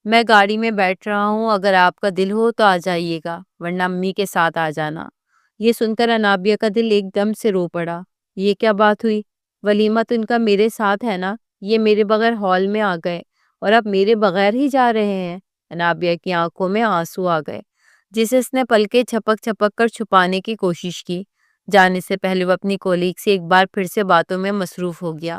میں گاڑی میں بیٹھ رہا ہوں، اگر آپ کا دل ہو تو آ جائیے گا، ورنہ امی کے ساتھ آ جانا۔ یہ سن کر انابیہ کا دل ایک دم سے رو پڑا۔ یہ کیا بات ہوئی؟ ولیمہ تو ان کا میرے ساتھ ہے نا، یہ میرے بغیر ہال میں آ گئے اور اب میرے بغیر ہی جا رہے ہیں۔ انابیہ کی آنکھوں میں آنسو آ گئے، جسے اس نے پلکیں چھپک چھپک کر چھپانے کی کوشش کی۔ جانے سے پہلے وہ اپنی کولیگ سے ایک بار پھر سے باتوں میں مصروف ہو گیا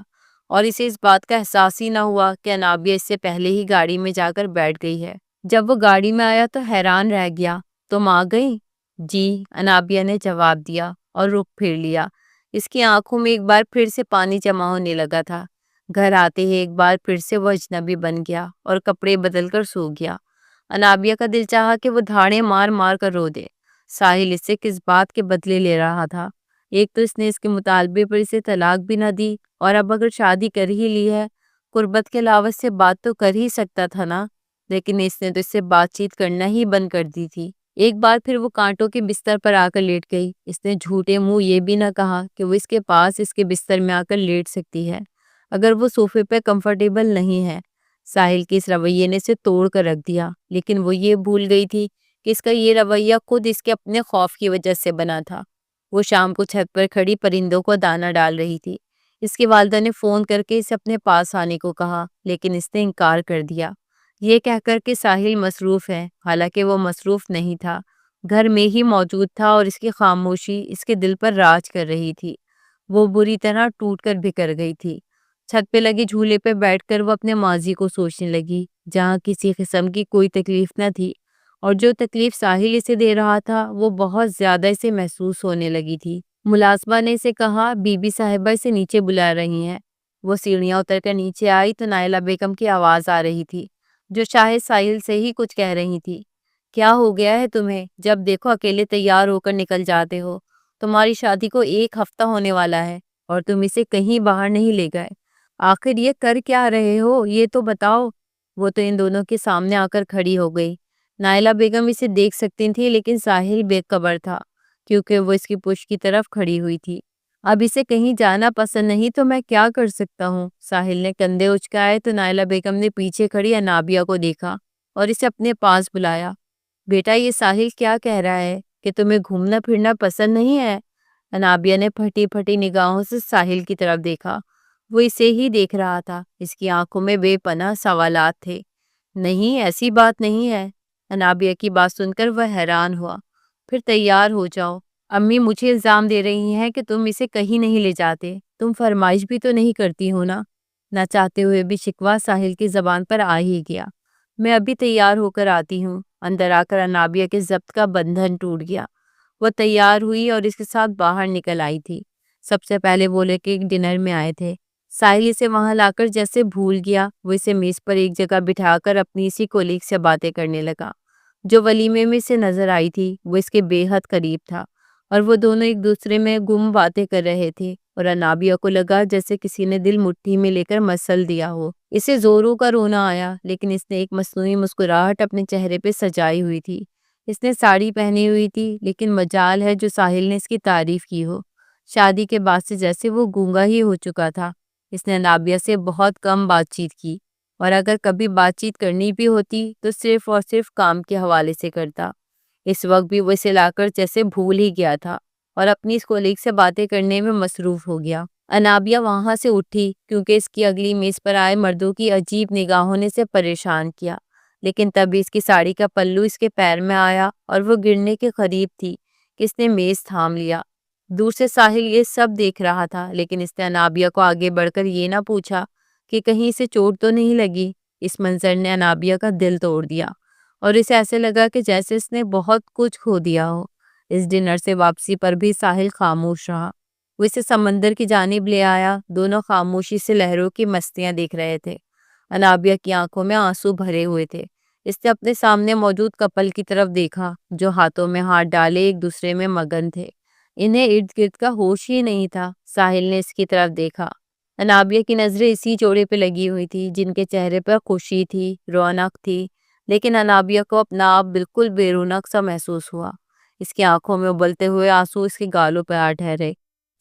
اور اسے اس بات کا احساس ہی نہ ہوا کہ انابیہ اس سے پہلے ہی گاڑی میں جا کر بیٹھ گئی ہے۔ جب وہ گاڑی میں آیا تو حیران رہ گیا، تم آ گئی؟ جی، انابیہ نے جواب دیا اور رخ پھیر لیا۔ اس کی آنکھوں میں ایک بار پھر سے پانی جمع ہونے لگا تھا۔ گھر آتے ہی ایک بار پھر سے وہ اجنبی بن گیا اور کپڑے بدل کر سو گیا۔ انابیہ کا دل چاہا کہ وہ دھاڑیں مار مار کر رو دے۔ ساحل اس سے کس بات کے بدلے لے رہا تھا؟ ایک تو اس نے اس کے مطالبے پر اسے طلاق بھی نہ دی، اور اب اگر شادی کر ہی لی ہے، قربت کے علاوہ سے بات تو کر ہی سکتا تھا نا۔ لیکن اس نے تو اس سے بات چیت کرنا ہی بند کر دی تھی۔ ایک بار پھر وہ کانٹوں کے بستر پر آ کر لیٹ گئی۔ اس نے جھوٹے منہ یہ بھی نہ کہا کہ وہ اس کے پاس اس کے بستر میں آ کر لیٹ سکتی ہے اگر وہ صوفے پہ کمفرٹیبل نہیں ہے۔ ساحل کے اس رویے نے اسے توڑ کر رکھ دیا، لیکن وہ یہ بھول گئی تھی کہ اس کا یہ رویہ خود اس کے اپنے خوف کی وجہ سے بنا تھا۔ وہ شام کو چھت پر کھڑی پرندوں کو دانہ ڈال رہی تھی۔ اس کی والدہ نے فون کر کے اسے اپنے پاس آنے کو کہا، لیکن اس نے انکار کر دیا، یہ کہہ کر کہ ساحل مصروف ہے۔ حالانکہ وہ مصروف نہیں تھا، گھر میں ہی موجود تھا، اور اس کی خاموشی اس کے دل پر راج کر رہی تھی۔ وہ بری طرح ٹوٹ کر بکھر گئی تھی۔ چھت پہ لگے جھولے پہ بیٹھ کر وہ اپنے ماضی کو سوچنے لگی، جہاں کسی قسم کی کوئی تکلیف نہ تھی، اور جو تکلیف ساحل اسے دے رہا تھا وہ بہت زیادہ اسے محسوس ہونے لگی تھی۔ ملازمہ نے اسے کہا، بی بی صاحبہ اسے نیچے بلا رہی ہیں۔ وہ سیڑھیاں اتر کر نیچے آئی تو نائلہ بیگم کی آواز آ رہی تھی، جو شاہد ساحل سے ہی کچھ کہہ رہی تھی۔ کیا ہو گیا ہے تمہیں؟ جب دیکھو اکیلے تیار ہو کر نکل جاتے ہو۔ تمہاری شادی کو 1 ہفتہ ہونے والا ہے اور تم اسے کہیں باہر نہیں لے گئے۔ آخر یہ کر کیا رہے ہو، یہ تو بتاؤ۔ وہ تو ان دونوں کے سامنے آ کر کھڑی ہو گئی۔ نائلہ بیگم اسے دیکھ سکتی تھی، لیکن ساحل بے خبر تھا، کیونکہ وہ اس کی پشت کی طرف کھڑی ہوئی تھی۔ اب اسے کہیں جانا پسند نہیں تو میں کیا کر سکتا ہوں؟ ساحل نے کندھے اچکائے تو نائلہ بیگم نے پیچھے کھڑی انابیہ کو دیکھا اور اسے اپنے پاس بلایا۔ بیٹا، یہ ساحل کیا کہہ رہا ہے کہ تمہیں گھومنا پھرنا پسند نہیں ہے؟ انابیہ نے پھٹی پھٹی نگاہوں سے ساحل کی طرف دیکھا۔ وہ اسے ہی دیکھ رہا تھا، اس کی آنکھوں میں بے پناہ سوالات تھے۔ نہیں، ایسی بات نہیں ہے۔ انابیہ کی بات سن کر وہ حیران ہوا۔ پھر تیار ہو جاؤ، امی مجھے الزام دے رہی ہیں کہ تم اسے کہیں نہیں لے جاتے، تم فرمائش بھی تو نہیں کرتی ہو نا۔ نہ چاہتے ہوئے بھی شکوہ ساحل کی زبان پر آ ہی گیا۔ میں ابھی تیار ہو کر آتی ہوں۔ اندر آ کر انابیہ کے ضبط کا بندھن ٹوٹ گیا۔ وہ تیار ہوئی اور اس کے ساتھ باہر نکل آئی تھی۔ سب سے پہلے وہ لے کے ایک ڈنر میں آئے تھے۔ ساحل اسے وہاں لا کر جیسے بھول گیا۔ وہ اسے میز پر ایک جگہ بٹھا کر اپنی اسی کولیگ سے باتیں کرنے لگا، جو ولیمے میں سے نظر آئی تھی۔ وہ اس کے بے حد قریب تھا، اور وہ دونوں ایک دوسرے میں گم باتیں کر رہے تھے، اور انابیہ کو لگا جیسے کسی نے دل مٹھی میں لے کر مسل دیا ہو۔ اسے زوروں کا رونا آیا، لیکن اس نے ایک مصنوعی مسکراہٹ اپنے چہرے پہ سجائی ہوئی تھی۔ اس نے ساڑی پہنی ہوئی تھی، لیکن مجال ہے جو ساحل نے اس کی تعریف کی ہو۔ شادی کے بعد سے جیسے وہ گونگا ہی ہو چکا تھا۔ اس نے انابیہ سے بہت کم بات چیت کی، اور اگر کبھی بات چیت کرنی بھی ہوتی تو صرف اور صرف کام کے حوالے سے کرتا۔ اس وقت بھی وہ اسے لا کر جیسے بھول ہی گیا تھا، اور اپنی اس کولیگ سے باتیں کرنے میں مصروف ہو گیا۔ انابیہ وہاں سے اٹھی، کیونکہ اس کی اگلی میز پر آئے مردوں کی عجیب نگاہوں نے اسے پریشان کیا۔ لیکن تبھی اس کی ساڑی کا پلو اس کے پیر میں آیا، اور وہ گرنے کے قریب تھی کہ اس نے میز تھام لیا۔ دور سے ساحل یہ سب دیکھ رہا تھا، لیکن اس نے انابیہ کو آگے بڑھ کر یہ نہ پوچھا کہ کہیں اسے چوٹ تو نہیں لگی۔ اس منظر نے انابیہ کا دل توڑ دیا، اور اسے ایسے لگا کہ جیسے اس نے بہت کچھ کھو دیا ہو۔ اس ڈنر سے واپسی پر بھی ساحل خاموش رہا۔ وہ اسے سمندر کی جانب لے آیا۔ دونوں خاموشی سے لہروں کی مستیاں دیکھ رہے تھے۔ انابیہ کی آنکھوں میں آنسو بھرے ہوئے تھے۔ اس نے اپنے سامنے موجود کپل کی طرف دیکھا، جو ہاتھوں میں ہاتھ ڈالے ایک دوسرے میں مگن تھے۔ انہیں ارد گرد کا ہوش ہی نہیں تھا۔ ساحل نے اس کی طرف دیکھا۔ انابیہ کی نظریں اسی جوڑے پہ لگی ہوئی تھی، جن کے چہرے پر خوشی تھی، رونق تھی، لیکن انابیہ کو اپنا آپ بالکل بے رونق سا محسوس ہوا۔ اس کی آنکھوں میں ابلتے ہوئے آنسو اس کے گالوں پہ آ ٹھہرے۔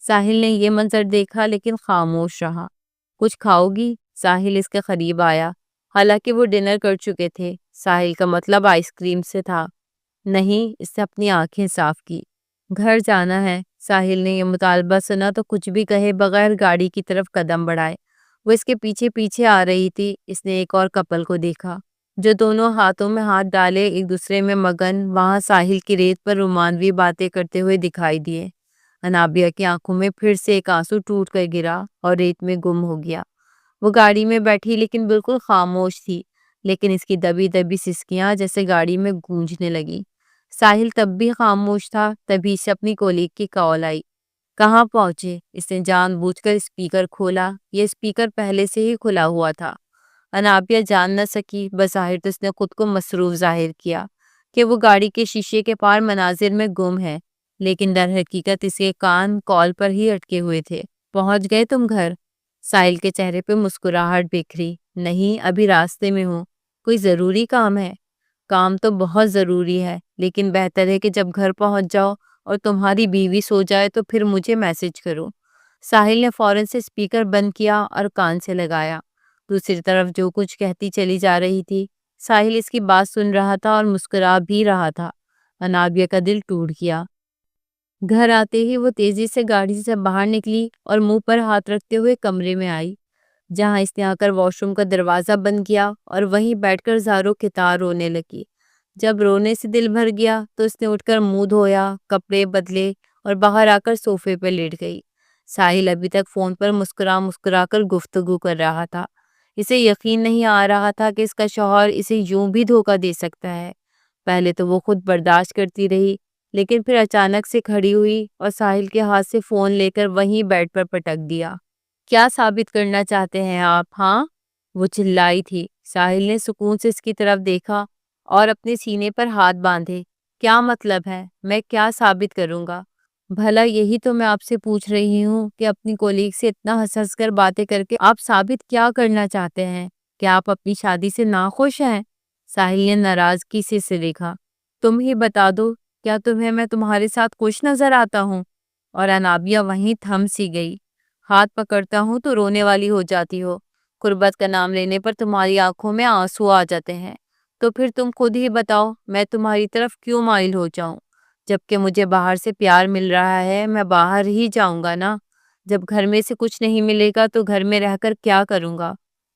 ساحل نے یہ منظر دیکھا، لیکن خاموش رہا۔ کچھ کھاؤ گی؟ ساحل اس کے قریب آیا، حالانکہ وہ ڈنر کر چکے تھے۔ ساحل کا مطلب آئس کریم سے تھا۔ نہیں، اس نے اپنی آنکھیں صاف کی۔ گھر جانا ہے۔ ساحل نے یہ مطالبہ سنا تو کچھ بھی کہے بغیر گاڑی کی طرف قدم بڑھائے۔ وہ اس کے پیچھے پیچھے آ رہی تھی۔ اس نے ایک اور کپل کو دیکھا، جو دونوں ہاتھوں میں ہاتھ ڈالے ایک دوسرے میں مگن وہاں ساحل کی ریت پر رومانوی باتیں کرتے ہوئے دکھائی دیے۔ انابیہ کی آنکھوں میں پھر سے ایک آنسو ٹوٹ کر گرا اور ریت میں گم ہو گیا۔ وہ گاڑی میں بیٹھی، لیکن بالکل خاموش تھی، لیکن اس کی دبی دبی سسکیاں جیسے گاڑی میں گونجنے لگی۔ ساحل تب بھی خاموش تھا۔ تبھی سے اپنی کولیگ کی کال آئی۔ کہاں پہنچے؟ اس نے جان بوجھ کر اسپیکر کھولا۔ یہ اسپیکر پہلے سے ہی کھلا ہوا تھا۔ انابیہ جان نہ سکی، بظاہر تو اس نے خود کو مصروف ظاہر کیا کہ وہ گاڑی کے شیشے کے پار مناظر میں گم ہے، لیکن در حقیقت اس کے کان کال پر ہی اٹکے ہوئے تھے۔ پہنچ گئے تم گھر؟ ساحل کے چہرے پہ مسکراہٹ بکھری۔ نہیں، ابھی راستے میں ہوں۔ کوئی ضروری کام ہے؟ کام تو بہت ضروری ہے، لیکن بہتر ہے کہ جب گھر پہنچ جاؤ اور تمہاری بیوی سو جائے تو پھر مجھے میسج کرو۔ ساحل نے فوراً سے اسپیکر بند کیا اور کان سے لگایا۔ دوسری طرف جو کچھ کہتی چلی جا رہی تھی، ساحل اس کی بات سن رہا تھا اور مسکرا بھی رہا تھا۔ انابیہ کا دل ٹوٹ گیا۔ گھر آتے ہی وہ تیزی سے گاڑی سے باہر نکلی اور منہ پر ہاتھ رکھتے ہوئے کمرے میں آئی، جہاں اس نے آ کر واش روم کا دروازہ بند کیا اور وہیں بیٹھ کر زاروں کی طرح رونے لگی۔ جب رونے سے دل بھر گیا تو اس نے اٹھ کر منہ دھویا، کپڑے بدلے اور باہر آ کر صوفے پہ لیٹ گئی۔ ساحل ابھی تک فون پر مسکرا مسکرا کر گفتگو کر رہا تھا۔ اسے یقین نہیں آ رہا تھا کہ اس کا شوہر اسے یوں بھی دھوکہ دے سکتا ہے۔ پہلے تو وہ خود برداشت کرتی رہی، لیکن پھر اچانک سے کھڑی ہوئی اور ساحل کے ہاتھ سے فون لے کر وہیں بیڈ پر پٹک دیا۔ کیا ثابت کرنا چاہتے ہیں آپ؟ ہاں، وہ چلائی تھی۔ ساحل نے سکون سے اس کی طرف دیکھا اور اپنے سینے پر ہاتھ باندھے۔ کیا مطلب ہے؟ میں کیا ثابت کروں گا؟ بھلا یہی تو میں آپ سے پوچھ رہی ہوں کہ اپنی کولیگ سے اتنا ہنس ہنس کر باتیں کر کے آپ ثابت کیا کرنا چاہتے ہیں؟ کیا آپ اپنی شادی سے ناخوش ہیں؟ ساحل نے ناراضگی سے دیکھا۔ تم ہی بتا دو، کیا تمہیں میں تمہارے ساتھ خوش نظر آتا ہوں؟ اور انابیہ وہیں تھم سی گئی۔ ہاتھ پکڑتا ہوں تو رونے والی ہو جاتی ہو، قربت کا نام لینے پر تمہاری آنکھوں میں آنسو آ جاتے ہیں، تو پھر تم خود ہی بتاؤ میں تمہاری طرف کیوں مائل ہو جاؤں؟ جبکہ مجھے باہر سے پیار مل رہا ہے، میں باہر ہی جاؤں گا نا۔ جب گھر میں سے کچھ نہیں ملے گا تو گھر میں رہ کر کیا کروں گا؟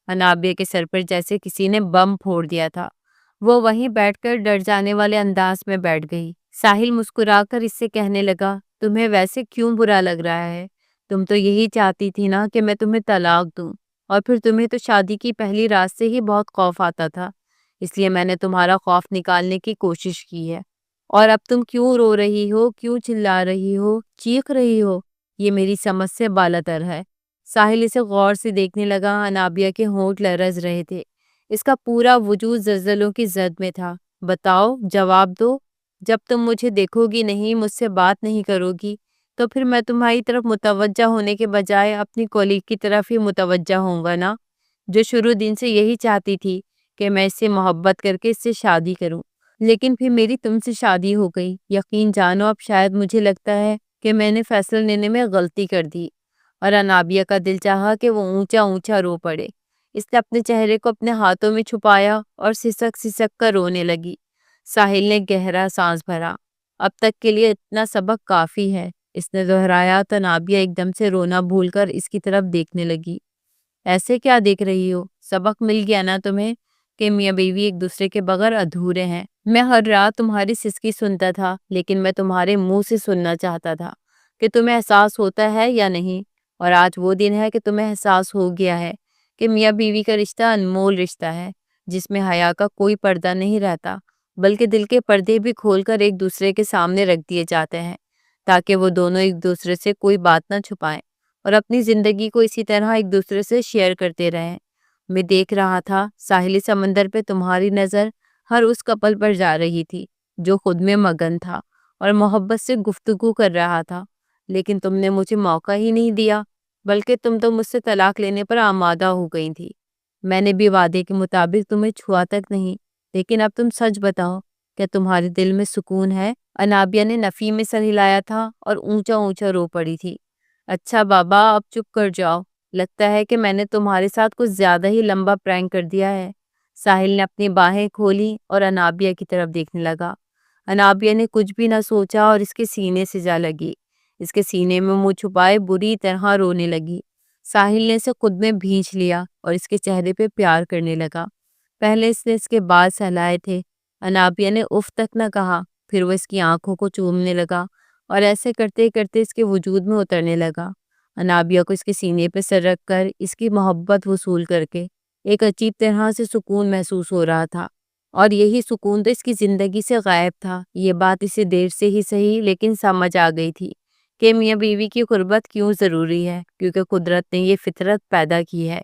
انابیہ کے سر پر جیسے کسی نے بم پھوڑ دیا تھا۔ وہ وہیں بیٹھ کر ڈر جانے والے انداز میں بیٹھ گئی۔ ساحل مسکرا کر اس سے کہنے لگا، تمہیں ویسے کیوں برا لگ رہا ہے؟ تم تو یہی چاہتی تھی نا کہ میں تمہیں طلاق دوں، اور پھر تمہیں تو شادی کی پہلی رات سے ہی بہت خوف آتا تھا، اس لیے میں نے تمہارا خوف نکالنے کی کوشش کی ہے۔ اور اب تم کیوں رو رہی ہو، کیوں چلا رہی ہو، چیخ رہی ہو؟ یہ میری سمجھ سے بالاتر ہے۔ ساحل اسے غور سے دیکھنے لگا۔ انابیہ کے ہونٹ لرز رہے تھے، اس کا پورا وجود زلزلوں کی زد میں تھا۔ بتاؤ، جواب دو۔ جب تم مجھے دیکھو گی نہیں، مجھ سے بات نہیں کرو گی، تو پھر میں تمہاری طرف متوجہ ہونے کے بجائے اپنی کولیگ کی طرف ہی متوجہ ہوں گا نا، جو شروع دن سے یہی چاہتی تھی کہ میں اس سے محبت کر کے اس سے شادی کروں، لیکن پھر میری تم سے شادی ہو گئی۔ یقین جانو اب شاید مجھے لگتا ہے کہ میں نے فیصلہ لینے میں غلطی کر دی۔ اور انابیہ کا دل چاہا کہ وہ اونچا اونچا رو پڑے۔ اس نے اپنے چہرے کو اپنے ہاتھوں میں چھپایا اور سسک سسک کر رونے لگی۔ ساحل نے گہرا سانس بھرا۔ اب تک کے لیے اتنا سبق کافی ہے، اس نے دہرایا تو انابیہ ایک دم سے رونا بھول کر اس کی طرف دیکھنے لگی۔ ایسے کیا دیکھ رہی ہو؟ سبق مل گیا نا تمہیں کہ میاں بیوی ایک دوسرے کے بغیر ادھورے ہیں۔ میں ہر رات تمہاری سسکی سنتا تھا، لیکن میں تمہارے منہ سے سننا چاہتا تھا کہ تمہیں احساس ہوتا ہے یا نہیں، اور آج وہ دن ہے کہ تمہیں احساس ہو گیا ہے کہ میاں بیوی کا رشتہ انمول رشتہ ہے، جس میں حیا کا کوئی پردہ نہیں رہتا، بلکہ دل کے پردے بھی کھول کر ایک دوسرے کے سامنے رکھ دیے جاتے ہیں، تاکہ وہ دونوں ایک دوسرے سے کوئی بات نہ چھپائیں اور اپنی زندگی کو اسی طرح ایک دوسرے سے شیئر کرتے رہیں۔ میں دیکھ رہا تھا ساحلی سمندر پہ تمہاری نظر ہر اس کپل پر جا رہی تھی جو خود میں مگن تھا اور محبت سے گفتگو کر رہا تھا، لیکن تم نے مجھے موقع ہی نہیں دیا، بلکہ تم تو مجھ سے طلاق لینے پر آمادہ ہو گئی تھی۔ میں نے بھی وعدے کے مطابق تمہیں چھوا تک نہیں، لیکن اب تم سچ بتاؤ، کیا تمہارے دل میں سکون ہے؟ انابیہ نے نفی میں سر ہلایا تھا اور اونچا اونچا رو پڑی تھی۔ اچھا بابا، اب چپ کر جاؤ، لگتا ہے کہ میں نے تمہارے ساتھ کچھ زیادہ ہی لمبا پرینک کر دیا ہے۔ ساحل نے اپنی باہیں کھولی اور انابیہ کی طرف دیکھنے لگا۔ انابیہ نے کچھ بھی نہ سوچا اور اس کے سینے سے جا لگی، اس کے سینے میں منہ چھپائے بری طرح رونے لگی۔ ساحل نے اسے خود میں بھینچ لیا اور اس کے چہرے پہ پیار کرنے لگا۔ پہلے اس نے اس کے بال سہلائے تھے۔ انابیہ نے اف تک نہ کہا، پھر وہ اس کی آنکھوں کو چومنے لگا اور ایسے کرتے کرتے اس کے وجود میں اترنے لگا۔ انابیہ کو اس کے سینے پہ سر رکھ کر اس کی محبت وصول کر کے ایک عجیب طرح سے سکون محسوس ہو رہا تھا، اور یہی سکون تو اس کی زندگی سے غائب تھا۔ یہ بات اسے دیر سے ہی صحیح لیکن سمجھ آ گئی تھی کہ میاں بیوی کی قربت کیوں ضروری ہے، کیونکہ قدرت نے یہ فطرت پیدا کی ہے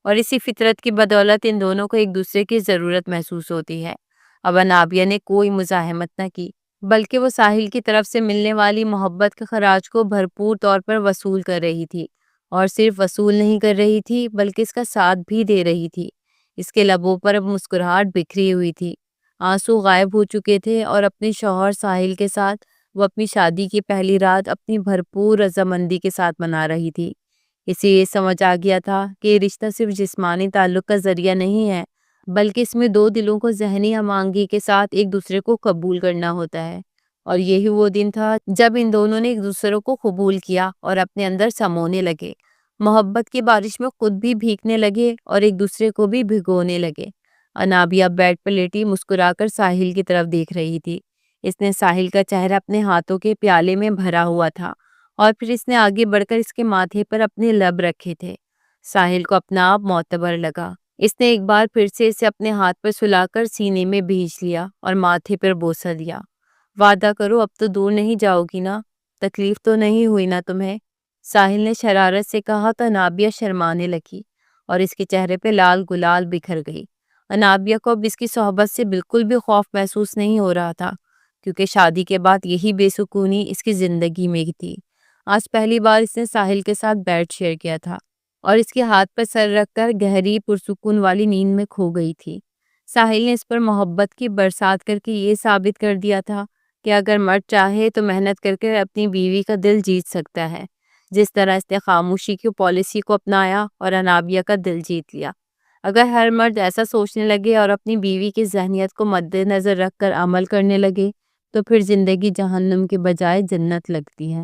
اور اسی فطرت کی بدولت ان دونوں کو ایک دوسرے کی ضرورت محسوس ہوتی ہے۔ اب انابیہ نے کوئی مزاحمت نہ کی، بلکہ وہ ساحل کی طرف سے ملنے والی محبت کے خراج کو بھرپور طور پر وصول کر رہی تھی، اور صرف وصول نہیں کر رہی تھی بلکہ اس کا ساتھ بھی دے رہی تھی۔ اس کے لبوں پر اب مسکراہٹ بکھری ہوئی تھی، آنسو غائب ہو چکے تھے، اور اپنے شوہر ساحل کے ساتھ وہ اپنی شادی کی پہلی رات اپنی بھرپور رضامندی کے ساتھ منا رہی تھی۔ اسے یہ سمجھ آ گیا تھا کہ یہ رشتہ صرف جسمانی تعلق کا ذریعہ نہیں ہے، بلکہ اس میں دو دلوں کو ذہنی ہم آہنگی کے ساتھ ایک دوسرے کو قبول کرنا ہوتا ہے۔ اور یہی وہ دن تھا جب ان دونوں نے ایک دوسرے کو قبول کیا اور اپنے اندر سمونے لگے، محبت کی بارش میں خود بھی بھیگنے لگے اور ایک دوسرے کو بھی بھگونے لگے۔ انابیہ بیڈ پر لیٹی مسکرا کر ساحل کی طرف دیکھ رہی تھی۔ اس نے ساحل کا چہرہ اپنے ہاتھوں کے پیالے میں بھرا ہوا تھا، اور پھر اس نے آگے بڑھ کر اس کے ماتھے پر اپنے لب رکھے تھے۔ ساحل کو اپنا آپ معتبر لگا۔ اس نے ایک بار پھر سے اسے اپنے ہاتھ پر سلا کر سینے میں بھیج لیا اور ماتھے پر بوسہ دیا۔ وعدہ کرو اب تو دور نہیں جاؤ گی نا، تکلیف تو نہیں ہوئی نا تمہیں؟ ساحل نے شرارت سے کہا تو انابیہ شرمانے لگی اور اس کے چہرے پہ لال گلال بکھر گئی۔ انابیہ کو اب اس کی صحبت سے بالکل بھی خوف محسوس نہیں ہو رہا تھا، کیونکہ شادی کے بعد یہی بے سکونی اس کی زندگی میں تھی۔ آج پہلی بار اس نے ساحل کے ساتھ بیڈ شیئر کیا تھا اور اس کے ہاتھ پر سر رکھ کر گہری پرسکون والی نیند میں کھو گئی تھی۔ ساحل نے اس پر محبت کی برسات کر کے یہ ثابت کر دیا تھا کہ اگر مرد چاہے تو محنت کر کے اپنی بیوی کا دل جیت سکتا ہے، جس طرح اس نے خاموشی کی پالیسی کو اپنایا اور انابیہ کا دل جیت لیا۔ اگر ہر مرد ایسا سوچنے لگے اور اپنی بیوی کی ذہنیت کو مد نظر رکھ کر عمل کرنے لگے تو پھر زندگی جہنم کے بجائے جنت لگتی ہے۔